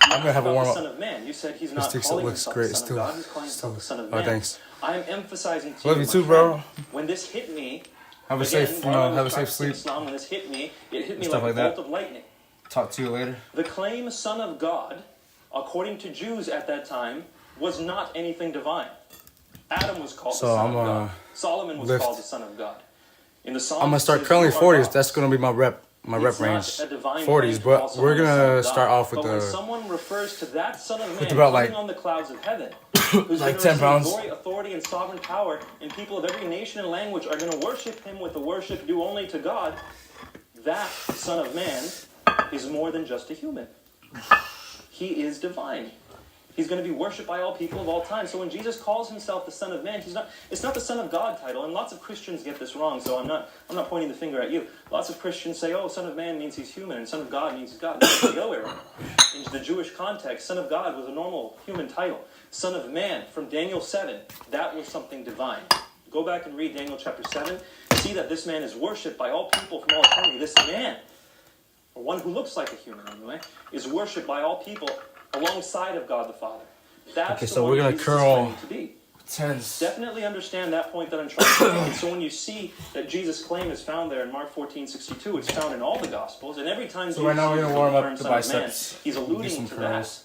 Speaker 1: I'm going to have a warm-up.
Speaker 13: Son of Man. You said he's not calling himself the Son of God. He's calling himself the Son of Man.
Speaker 1: Thanks.
Speaker 13: I am emphasizing to
Speaker 1: you,
Speaker 13: my
Speaker 1: too, bro.
Speaker 13: friend, when this hit me,
Speaker 1: have a safe sleep.
Speaker 13: Islam, when this hit me, it hit me
Speaker 1: Stuff
Speaker 13: like a
Speaker 1: that.
Speaker 13: bolt of lightning.
Speaker 1: Talk to you later.
Speaker 13: The claim Son of God, according to Jews at that time, was not anything divine. Adam was called the Son of God. Solomon was called the Son of God. In the Psalms,
Speaker 1: I'm gonna start currently 40s. That's gonna be my rep range. 40s, but we're gonna start off with
Speaker 13: when someone refers to that Son of Man
Speaker 1: coming
Speaker 13: on the clouds of heaven, who's
Speaker 1: like 10
Speaker 13: going to
Speaker 1: pounds.
Speaker 13: Glory, authority, and sovereign power, and people of every nation and language are going to worship him with the worship due only to God, that Son of Man is more than just a human. He is divine. He's going to be worshipped by all people of all time. So when Jesus calls himself the Son of Man, it's not the Son of God title. And lots of Christians get this wrong, so I'm not pointing the finger at you. Lots of Christians say, oh, Son of Man means he's human, and Son of God means he's God. No, it's the other way around. In the Jewish context, Son of God was a normal human title. Son of Man, from Daniel 7, that was something divine. Go back and read Daniel chapter 7. See that this man is worshipped by all people from all eternity. This man or one who looks like a human anyway, is worshipped by all people alongside of God the Father. That's
Speaker 1: okay,
Speaker 13: the
Speaker 1: so
Speaker 13: one
Speaker 1: we're gonna
Speaker 13: Jesus is
Speaker 1: curl
Speaker 13: claiming to be. Definitely understand that point that I'm trying to make. And so when you see that Jesus' claim is found there in Mark 14:62, it's found in all the Gospels, and every time
Speaker 1: so right now we're gonna warm up the
Speaker 13: Son of Man,
Speaker 1: biceps.
Speaker 13: he's alluding to that.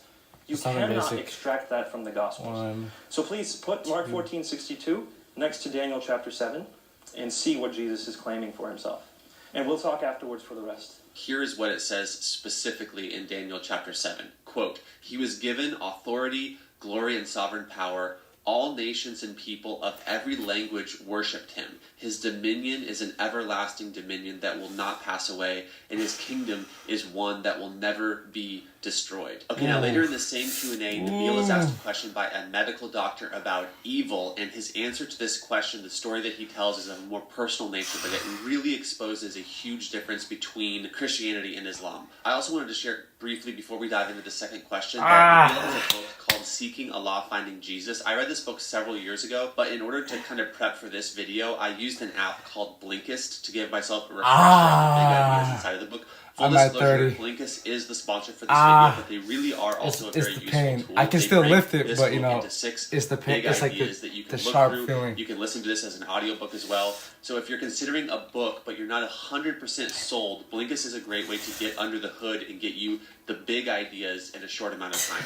Speaker 13: You cannot
Speaker 1: basic.
Speaker 13: extract that from the Gospels. So please put Mark 14:62 next to Daniel chapter 7 and see what Jesus is claiming for himself. And we'll talk afterwards for the rest.
Speaker 7: Here is what it says specifically in Daniel chapter 7. Quote, "He was given authority, glory, and sovereign power. All nations and people of every language worshipped him. His dominion is an everlasting dominion that will not pass away, and his kingdom is one that will never be destroyed." Okay, now later in the same Q&A, Nabil is asked a question by a medical doctor about evil, and his answer to this question, the story that he tells, is of a more personal nature, but it really exposes a huge difference between Christianity and Islam. I also wanted to share briefly, before we dive into the second question, that Nabil has a book called Seeking Allah, Finding Jesus. I read this book several years ago, but in order to kind of prep for this video, I used an app called Blinkist to give myself a refresher on the big ideas inside of the book. Full disclosure, Blinkist is the sponsor for this video, but they really are also a very useful tool.
Speaker 1: I can still lift it, but you know,
Speaker 7: into 6
Speaker 1: it's the pain.
Speaker 7: big
Speaker 1: It's like
Speaker 7: ideas that you can
Speaker 1: the
Speaker 7: look
Speaker 1: sharp
Speaker 7: through.
Speaker 1: feeling.
Speaker 7: You can listen to this as an audiobook as well. So if you're considering a book, but you're not 100% sold, Blinkist is a great way to get under the hood and get you the big ideas in a short amount of time.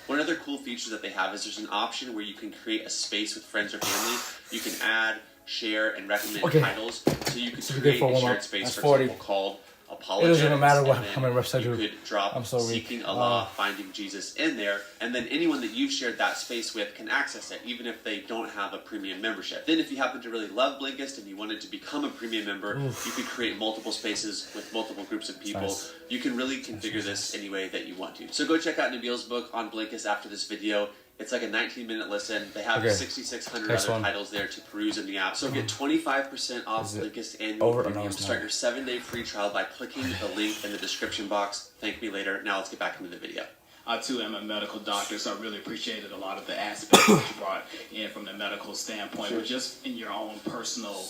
Speaker 7: One other cool feature that they have is there's an option where you can create a space with friends or family. You can add, share, and recommend titles. So you could create a shared space, for example, called Apologetics.
Speaker 1: It doesn't matter how many reps I do.
Speaker 7: You could drop Seeking Allah, Finding Jesus in there, and then anyone that you've shared that space with can access it, even if they don't have a premium membership. Then if you happen to really love Blinkist and you wanted to become a premium member, you could create multiple spaces with multiple groups of people.
Speaker 1: Nice.
Speaker 7: You can really configure this any way that you want to. So go check out Nabil's book on Blinkist after this video. It's like a 19-minute listen. They have 6,600 other titles there to peruse in the app. So get 25% off Blinkist annual premium. Start your 7-day free trial by clicking the link in the description box. Thank me later. Now let's get back into the video.
Speaker 12: I too am a medical doctor, so I really appreciated a lot of the aspects that you brought in from the medical standpoint. But just in your own personal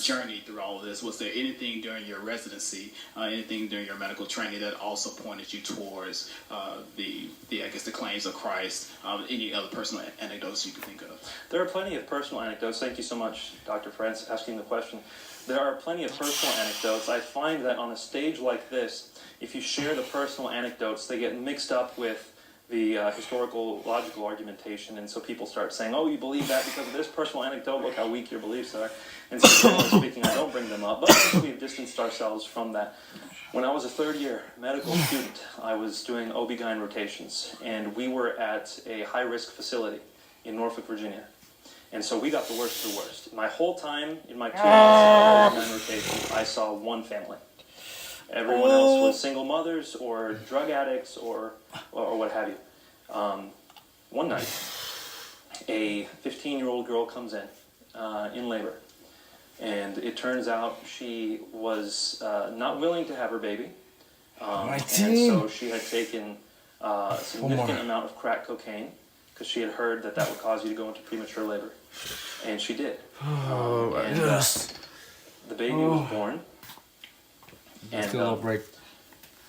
Speaker 12: journey through all of this, was there anything during your residency, anything during your medical training that also pointed you towards the claims of Christ? Any other personal anecdotes you can think of?
Speaker 13: There are plenty of personal anecdotes. Thank you so much, Dr. France, asking the question. There are plenty of personal anecdotes. I find that on a stage like this, if you share the personal anecdotes, they get mixed up with the historical, logical argumentation, and so people start saying, "Oh, you believe that because of this personal anecdote? Look how weak your beliefs are." And so, generally speaking, I don't bring them up, but we've distanced ourselves from that. When I was a third-year medical student, I was doing OB-GYN rotations, and we were at a high-risk facility in Norfolk, Virginia. And so we got the worst of the worst. My whole time in my 2 months of OB-GYN rotation, I saw one family. Everyone else was single mothers or drug addicts or what have you. One night, a 15-year-old girl comes in labor. And it turns out she was not willing to have her baby. And so she had taken a significant amount of crack cocaine because she had heard that would cause you to go into premature labor. And she did. The baby was born. And,
Speaker 1: a little break.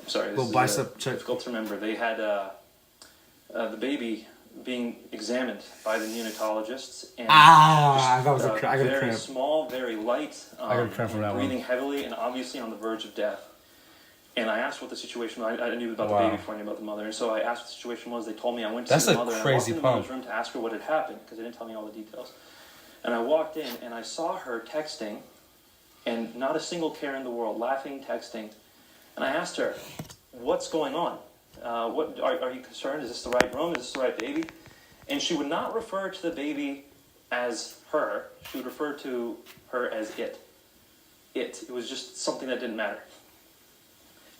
Speaker 13: I'm sorry,
Speaker 1: this is bicep check.
Speaker 13: Difficult to remember. They had the baby being examined by the neonatologists, and
Speaker 1: I got a cramp.
Speaker 13: Very small, very light,
Speaker 1: I got a cramp from that
Speaker 13: breathing heavily, and obviously on the verge of death. And I asked what the situation was. I knew about the baby before I knew about the mother, and so I asked what the situation was. They told me. I went to see the mother, and I walked in the mother's room to ask her what had happened because they didn't tell me all the details. And I walked in, and I saw her texting. And not a single care in the world, laughing, texting. And I asked her, "What's going on? What are you concerned? Is this the right room? Is this the right baby?" And she would not refer to the baby as her. She would refer to her as it. It was just something that didn't matter.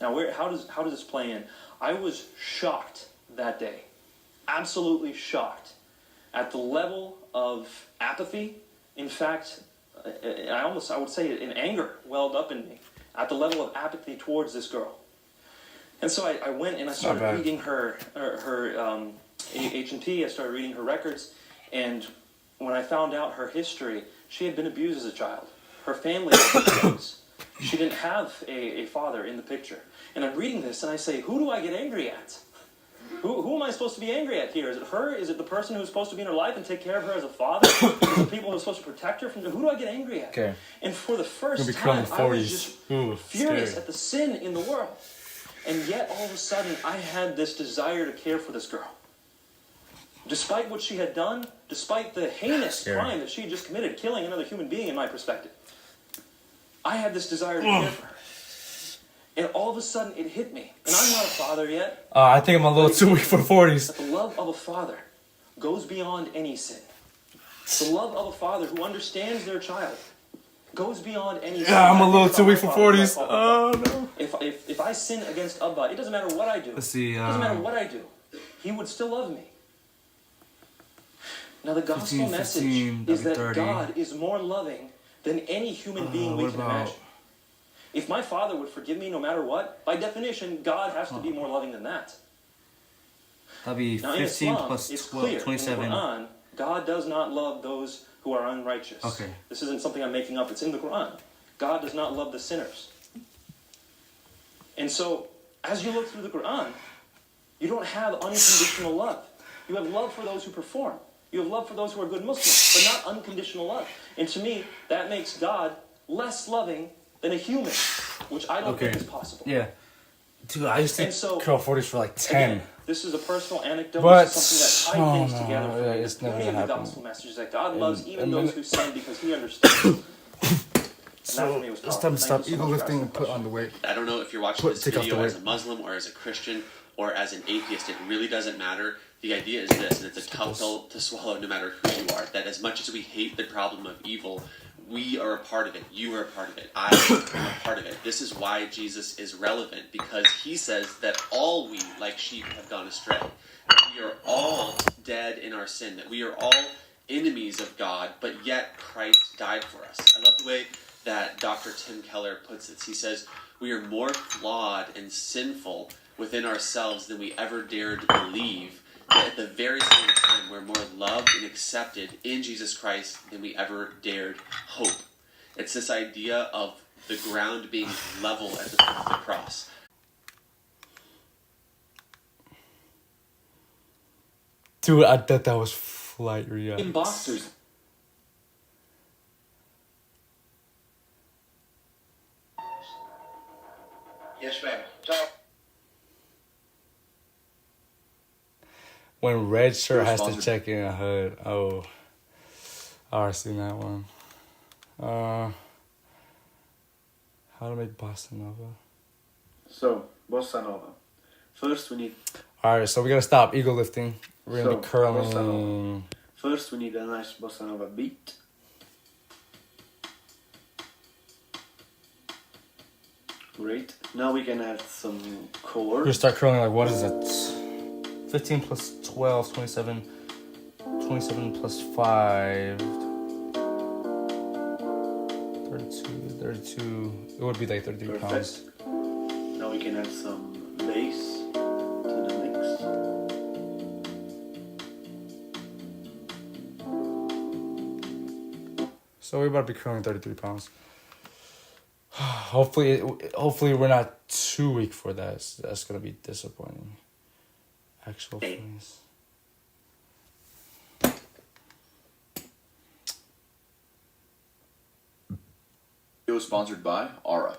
Speaker 13: Now, how does this play in? I was shocked that day, absolutely shocked, at the level of apathy. In fact, I would say in anger welled up in me at the level of apathy towards this girl. And so I went and I started reading her H&P. I started reading her records, and when I found out her history, she had been abused as a child. Her family was abused. She didn't have a father in the picture. And I'm reading this and I say, who do I get angry at? Who am I supposed to be angry at here? Is it her? Is it the person who's supposed to be in her life and take care of her as a father? Is it the people who are supposed to protect her from... Who do I get angry at?
Speaker 1: Okay.
Speaker 13: And for the first time, I was just furious at the sin in the world. And yet, all of a sudden, I had this desire to care for this girl. Despite what she had done, despite the heinous crime that she had just committed, killing another human being in my perspective, I had this desire to care for her. And all of a sudden, it hit me. And I'm not a father yet.
Speaker 1: I think I'm a little too weak for 40s.
Speaker 13: But the love of a father goes beyond any sin. The love of a father who understands their child goes beyond any sin.
Speaker 1: Yeah, I'm a little too weak for 40s. Oh, no.
Speaker 13: If I sin against Abba, it doesn't matter what I do.
Speaker 1: Let's see.
Speaker 13: It doesn't matter what I do. He would still love me. Now, the gospel message is that
Speaker 1: 30.
Speaker 13: God is more loving than any human being we can imagine. If my father would forgive me no matter what, by definition, God has to be more loving than that.
Speaker 1: That'd be 15
Speaker 13: now, Islam,
Speaker 1: plus
Speaker 13: it's
Speaker 1: 12,
Speaker 13: clear
Speaker 1: 27.
Speaker 13: In the Quran, God does not love those who are unrighteous.
Speaker 1: Okay.
Speaker 13: This isn't something I'm making up. It's in the Quran. God does not love the sinners. And so, as you look through the Quran, you don't have unconditional love. You have love for those who perform. You have love for those who are good Muslims, but not unconditional love. And to me, that makes God less loving than a human, which I don't think is possible.
Speaker 1: Yeah. Dude, I used to curl 40s for like 10.
Speaker 13: Again, this is a personal anecdote.
Speaker 1: But,
Speaker 13: This is something that tied things together for me.
Speaker 1: it's never
Speaker 13: Many of
Speaker 1: gonna
Speaker 13: the
Speaker 1: happen.
Speaker 13: gospel messages that God loves even those who sin because He understands.
Speaker 1: So, it's time to stop ego lifting and put on the weight.
Speaker 7: I don't know if you're watching this video as a Muslim or as a Christian or as an atheist. It really doesn't matter. The idea is this, and it's a tough pill to swallow no matter who you are, that as much as we hate the problem of evil, we are a part of it. You are a part of it. I am a part of it. This is why Jesus is relevant, because He says that all we, like sheep, have gone astray. That we are all dead in our sin. That we are all enemies of God, but yet Christ died for us. I love the way that Dr. Tim Keller puts it. He says, we are more flawed and sinful within ourselves than we ever dared believe. But at the very same time, we're more loved and accepted in Jesus Christ than we ever dared hope. It's this idea of the ground being level at the foot of the cross.
Speaker 1: Dude, I thought that was flight react.
Speaker 7: In boxers.
Speaker 10: Yes, ma'am.
Speaker 1: When red shirt has to check in a hood. Oh. I already seen that one. How to make bossa nova.
Speaker 11: So, bossa nova. First we need...
Speaker 1: Alright, so we gotta stop ego lifting. We're gonna be
Speaker 11: bossa
Speaker 1: curling.
Speaker 11: nova. First we need a nice bossa nova beat. Great. Now we can add some
Speaker 1: We're gonna
Speaker 11: chords.
Speaker 1: start curling like, what is it? 15 plus 12, 27. 27 plus 5. 32. It would be like 33 pounds.
Speaker 11: Now we can add some bass to the mix.
Speaker 1: So we're about to be curling 33 pounds. Hopefully we're not too weak for that. That's gonna be disappointing. Actual feelings.
Speaker 3: It was sponsored by Aura.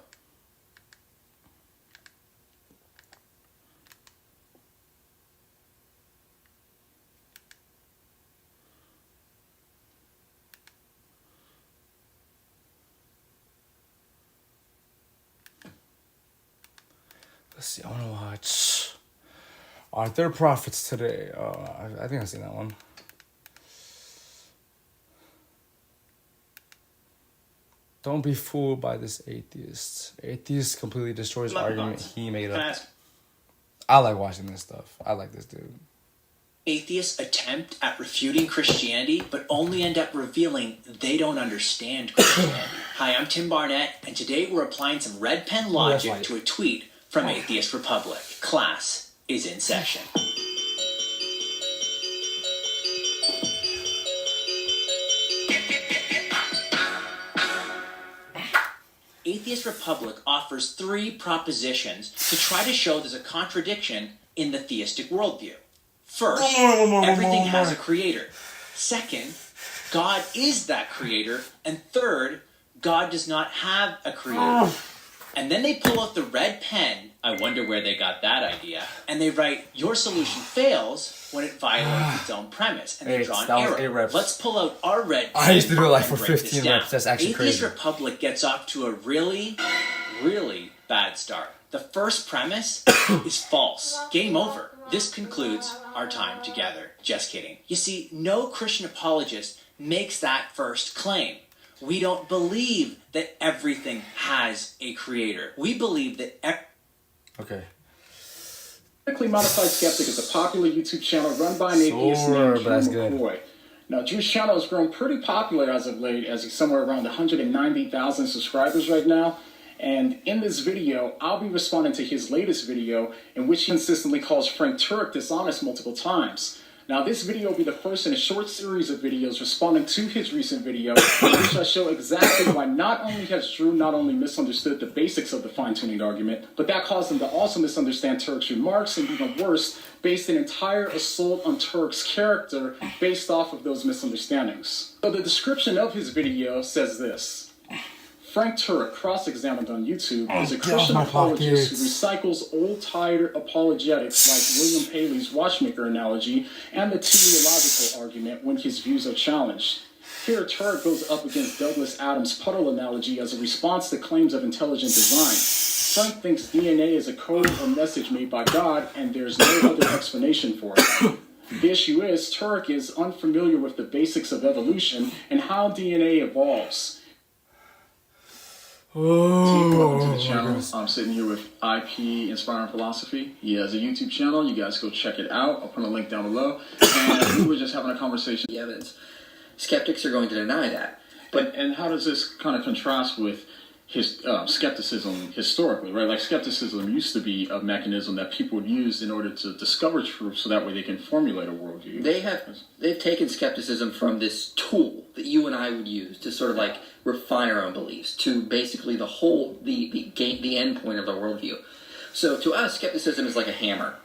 Speaker 1: Let's see. I want to watch our third prophets today. I think I've seen that one. Don't be fooled by this atheist. Atheist completely destroys argument he made up. I like watching this stuff. I like this dude.
Speaker 14: Atheists attempt at refuting Christianity, but only end up revealing they don't understand Christianity. Hi, I'm Tim Barnett, and today we're applying some red pen logic to a tweet from Atheist Republic. Class is in session. Atheist Republic offers 3 propositions to try to show there's a contradiction in the theistic worldview. First, everything has a creator. Second, God is that creator. And third, God does not have a creator. And then they pull out the red pen, I wonder where they got that idea, and they write, your solution fails when it violates its own premise. And they draw an arrow. Let's pull out our red pen.
Speaker 1: I used to do it like for
Speaker 14: and break
Speaker 1: 15
Speaker 14: this down.
Speaker 1: reps. That's actually
Speaker 14: Atheist
Speaker 1: crazy.
Speaker 14: Republic gets off to a really, really bad start. The first premise is false. Game over. This concludes our time together. Just kidding. You see, no Christian apologist makes that first claim. We don't believe that everything has a creator. We believe that...
Speaker 1: Okay.
Speaker 15: Genetically Modified Skeptic is a popular YouTube channel run by an atheist named Drew McCoy. Now, Drew's channel has grown pretty popular as of late, as he's somewhere around 190,000 subscribers right now. And in this video, I'll be responding to his latest video, in which he consistently calls Frank Turek dishonest multiple times. Now, this video will be the first in a short series of videos responding to his recent video, in which I show exactly why not only has Drew not only misunderstood the basics of the fine-tuning argument, but that caused him to also misunderstand Turek's remarks, and even worse, based an entire assault on Turek's character based off of those misunderstandings. So the description of his video says this. Frank Turek, cross-examined on YouTube, is a Christian apologist who recycles old-tired apologetics like William Paley's watchmaker analogy and the teleological argument when his views are challenged. Here, Turek goes up against Douglas Adams' puddle analogy as a response to claims of intelligent design. Frank thinks DNA is a code or message made by God, and there's no other explanation for it. The issue is, Turek is unfamiliar with the basics of evolution and how DNA evolves. Welcome to the channel. I'm sitting here with IP Inspiring Philosophy. He has a YouTube channel. You guys go check it out. I'll put a link down below. And we were just having a conversation.
Speaker 16: The evidence. Skeptics are going to deny that.
Speaker 15: And how does this kind of contrast with his skepticism historically, right? Like, skepticism used to be a mechanism that people would use in order to discover truth, so that way they can formulate a worldview.
Speaker 16: They've taken skepticism from this tool that you and I would use to sort of like refine our own beliefs to basically the end point of the worldview. So to us, skepticism is like a hammer.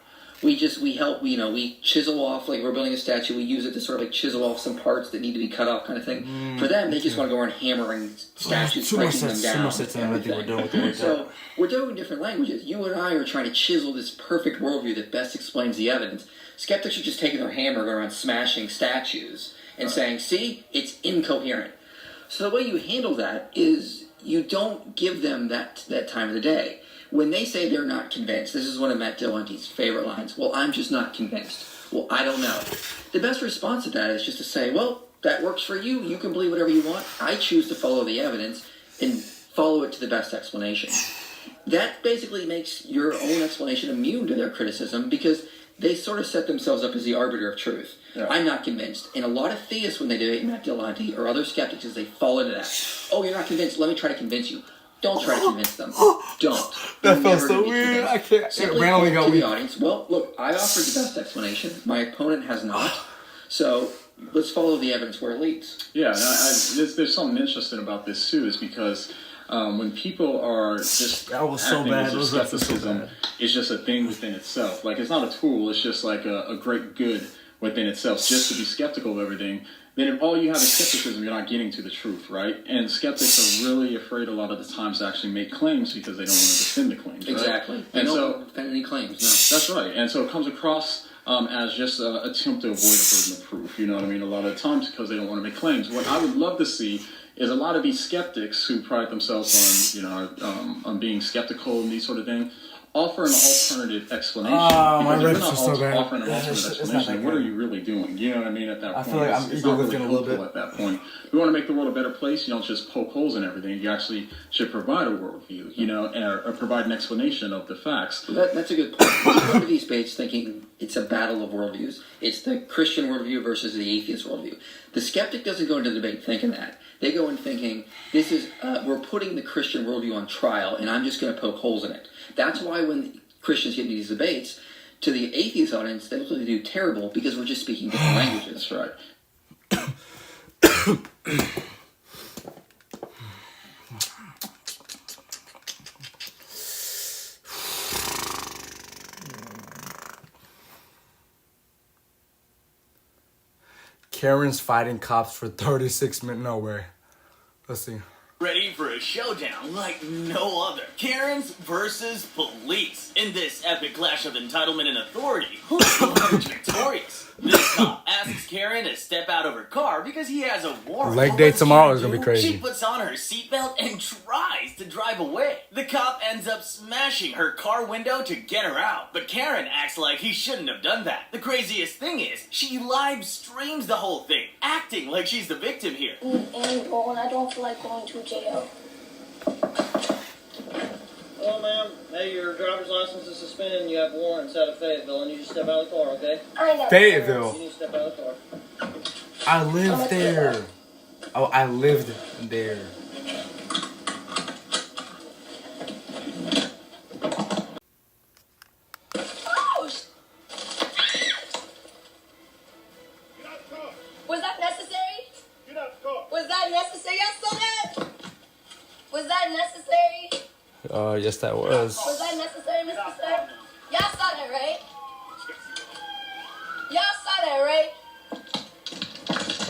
Speaker 16: We chisel off, like we're building a statue, we use it to sort of like chisel off some parts that need to be cut off, kind of thing. For them, they just want to go around hammering statues, breaking them down. So we're doing different languages. You and I are trying to chisel this perfect worldview that best explains the evidence. Skeptics are just taking their hammer, going around smashing statues and saying, see, it's incoherent. So the way you handle that is you don't give them that time of the day. When they say they're not convinced, this is one of Matt Dillahunty's favorite lines, well, I'm just not convinced. Well, I don't know. The best response to that is just to say, well, that works for you. You can believe whatever you want. I choose to follow the evidence and follow it to the best explanation. That basically makes your own explanation immune to their criticism because they sort of set themselves up as the arbiter of truth. Yeah. I'm not convinced. And a lot of theists, when they debate Matt Dillahunty or other skeptics, is they fall into that. Oh, you're not convinced? Let me try to convince you. Don't try to convince them. Don't.
Speaker 1: That felt so weird. I can't.
Speaker 16: Simply randomly got the audience. Well, look, I offered the best explanation. My opponent has not. So let's follow the evidence where it leads.
Speaker 15: Yeah, and there's something interesting about this too, is because when people are just acting as if skepticism is just a thing within itself. Like, it's not a tool. It's just like a great good within itself, just to be skeptical of everything. Then if all you have is skepticism, you're not getting to the truth, right? And skeptics are really afraid a lot of the times to actually make claims because they don't want to defend the claims, right?
Speaker 16: Exactly. They don't defend any claims, no.
Speaker 15: That's right. And so it comes across as just an attempt to avoid a burden of proof, you know what I mean? A lot of times because they don't want to make claims. What I would love to see is a lot of these skeptics who pride themselves on, on being skeptical and these sort of things, offer an alternative explanation.
Speaker 1: My ribs are so bad.
Speaker 15: Offering an alternative explanation. What are you really doing? You know what I mean? At that point,
Speaker 1: I feel like I'm ego lifting a little bit.
Speaker 15: At that point, we want to make the world a better place. You don't just poke holes in everything. You actually should provide a worldview, or provide an explanation of the facts.
Speaker 16: That's a good point. You go to these debates thinking it's a battle of worldviews. It's the Christian worldview versus the atheist worldview. The skeptic doesn't go into the debate thinking that. They go in thinking, this is we're putting the Christian worldview on trial, and I'm just going to poke holes in it. That's why when Christians get into these debates, to the atheist audience, they look like they do terrible because we're just speaking different languages.
Speaker 15: That's right.
Speaker 1: Karen's fighting cops for 36 minutes. No way. Let's see.
Speaker 17: Ready for a showdown like no other. Karens versus police. In this epic clash of entitlement and authority, who will emerge victorious? This cop asks Karen to step out of her car because he has a warrant.
Speaker 1: Leg day tomorrow is gonna be crazy.
Speaker 17: She puts on her seatbelt and tries to drive away. The cop ends up smashing her car window to get her out, but Karen acts like he shouldn't have done that. The craziest thing is, she live streams the whole thing, acting like she's the victim here.
Speaker 18: And I don't feel like going to jail.
Speaker 19: Well, ma'am, hey, your driver's license is suspended and you have warrants out of Fayetteville, and you just step out of the car, okay?
Speaker 18: I know.
Speaker 1: Fayetteville.
Speaker 19: You need to step out of the car.
Speaker 1: I lived there. Oh, I lived there.
Speaker 18: Was that necessary? Was that necessary? Y'all saw that? Was that necessary?
Speaker 1: Yes, that was.
Speaker 18: Was that necessary, Mr. Sir? Y'all saw that, right? Y'all saw that, right?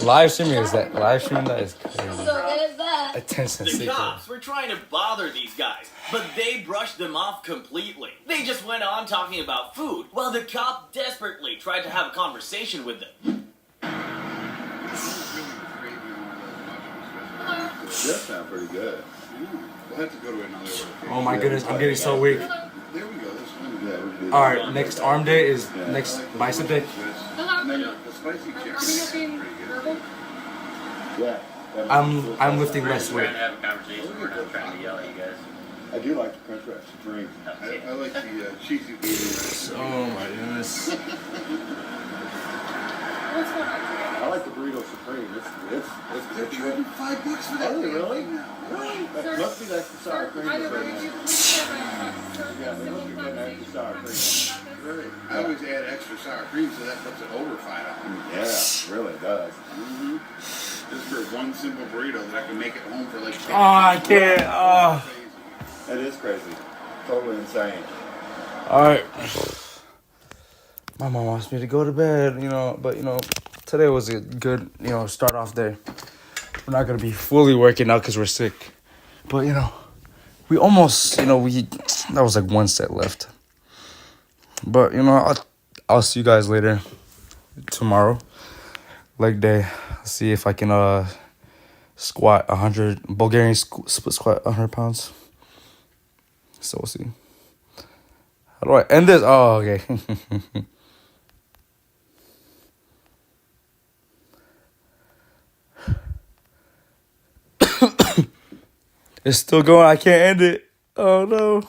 Speaker 1: Live streaming is that? Live streaming that is crazy.
Speaker 18: So there's that.
Speaker 1: Attention
Speaker 17: The
Speaker 1: seeker.
Speaker 17: cops were trying to bother these guys, but they brushed them off completely. They just went on talking about food, while the cop desperately tried to have a conversation with them.
Speaker 3: That sounds pretty good.
Speaker 20: We'll have to go to another location.
Speaker 1: Oh my goodness, I'm getting so weak.
Speaker 20: There we go. This one.
Speaker 3: Yeah, we can do that.
Speaker 1: Alright, next arm day is next bicep day.
Speaker 20: And then the spicy chicken is pretty good.
Speaker 3: Yeah.
Speaker 1: I'm lifting less weight.
Speaker 13: Have a conversation. We're not trying to yell at you guys.
Speaker 3: I do like the Crunch Wrap Supreme.
Speaker 20: I like the cheesy burrito.
Speaker 1: Oh my goodness.
Speaker 3: I like the burrito supreme. It's
Speaker 20: They're charging $5 for that.
Speaker 3: Are they really?
Speaker 20: Really?
Speaker 3: That must be the extra sour cream. Yeah, they must be putting extra sour cream.
Speaker 20: Really? I always add extra sour cream, so that puts it over $5.
Speaker 3: Yeah, really does.
Speaker 20: Mm-hmm. Just for one simple burrito that I can make at home for like.
Speaker 1: Oh, I can't.
Speaker 3: That is crazy. Totally insane.
Speaker 1: Alright. My mom wants me to go to bed, but today was a good, start off day. We're not going to be fully working out because we're sick. But, we almost, that was like one set left. But, I'll see you guys later tomorrow. Leg day. See if I can squat 100, Bulgarian split squat 100 pounds. So we'll see. How do I end this? Oh, okay. It's still going. I can't end it. Oh, no.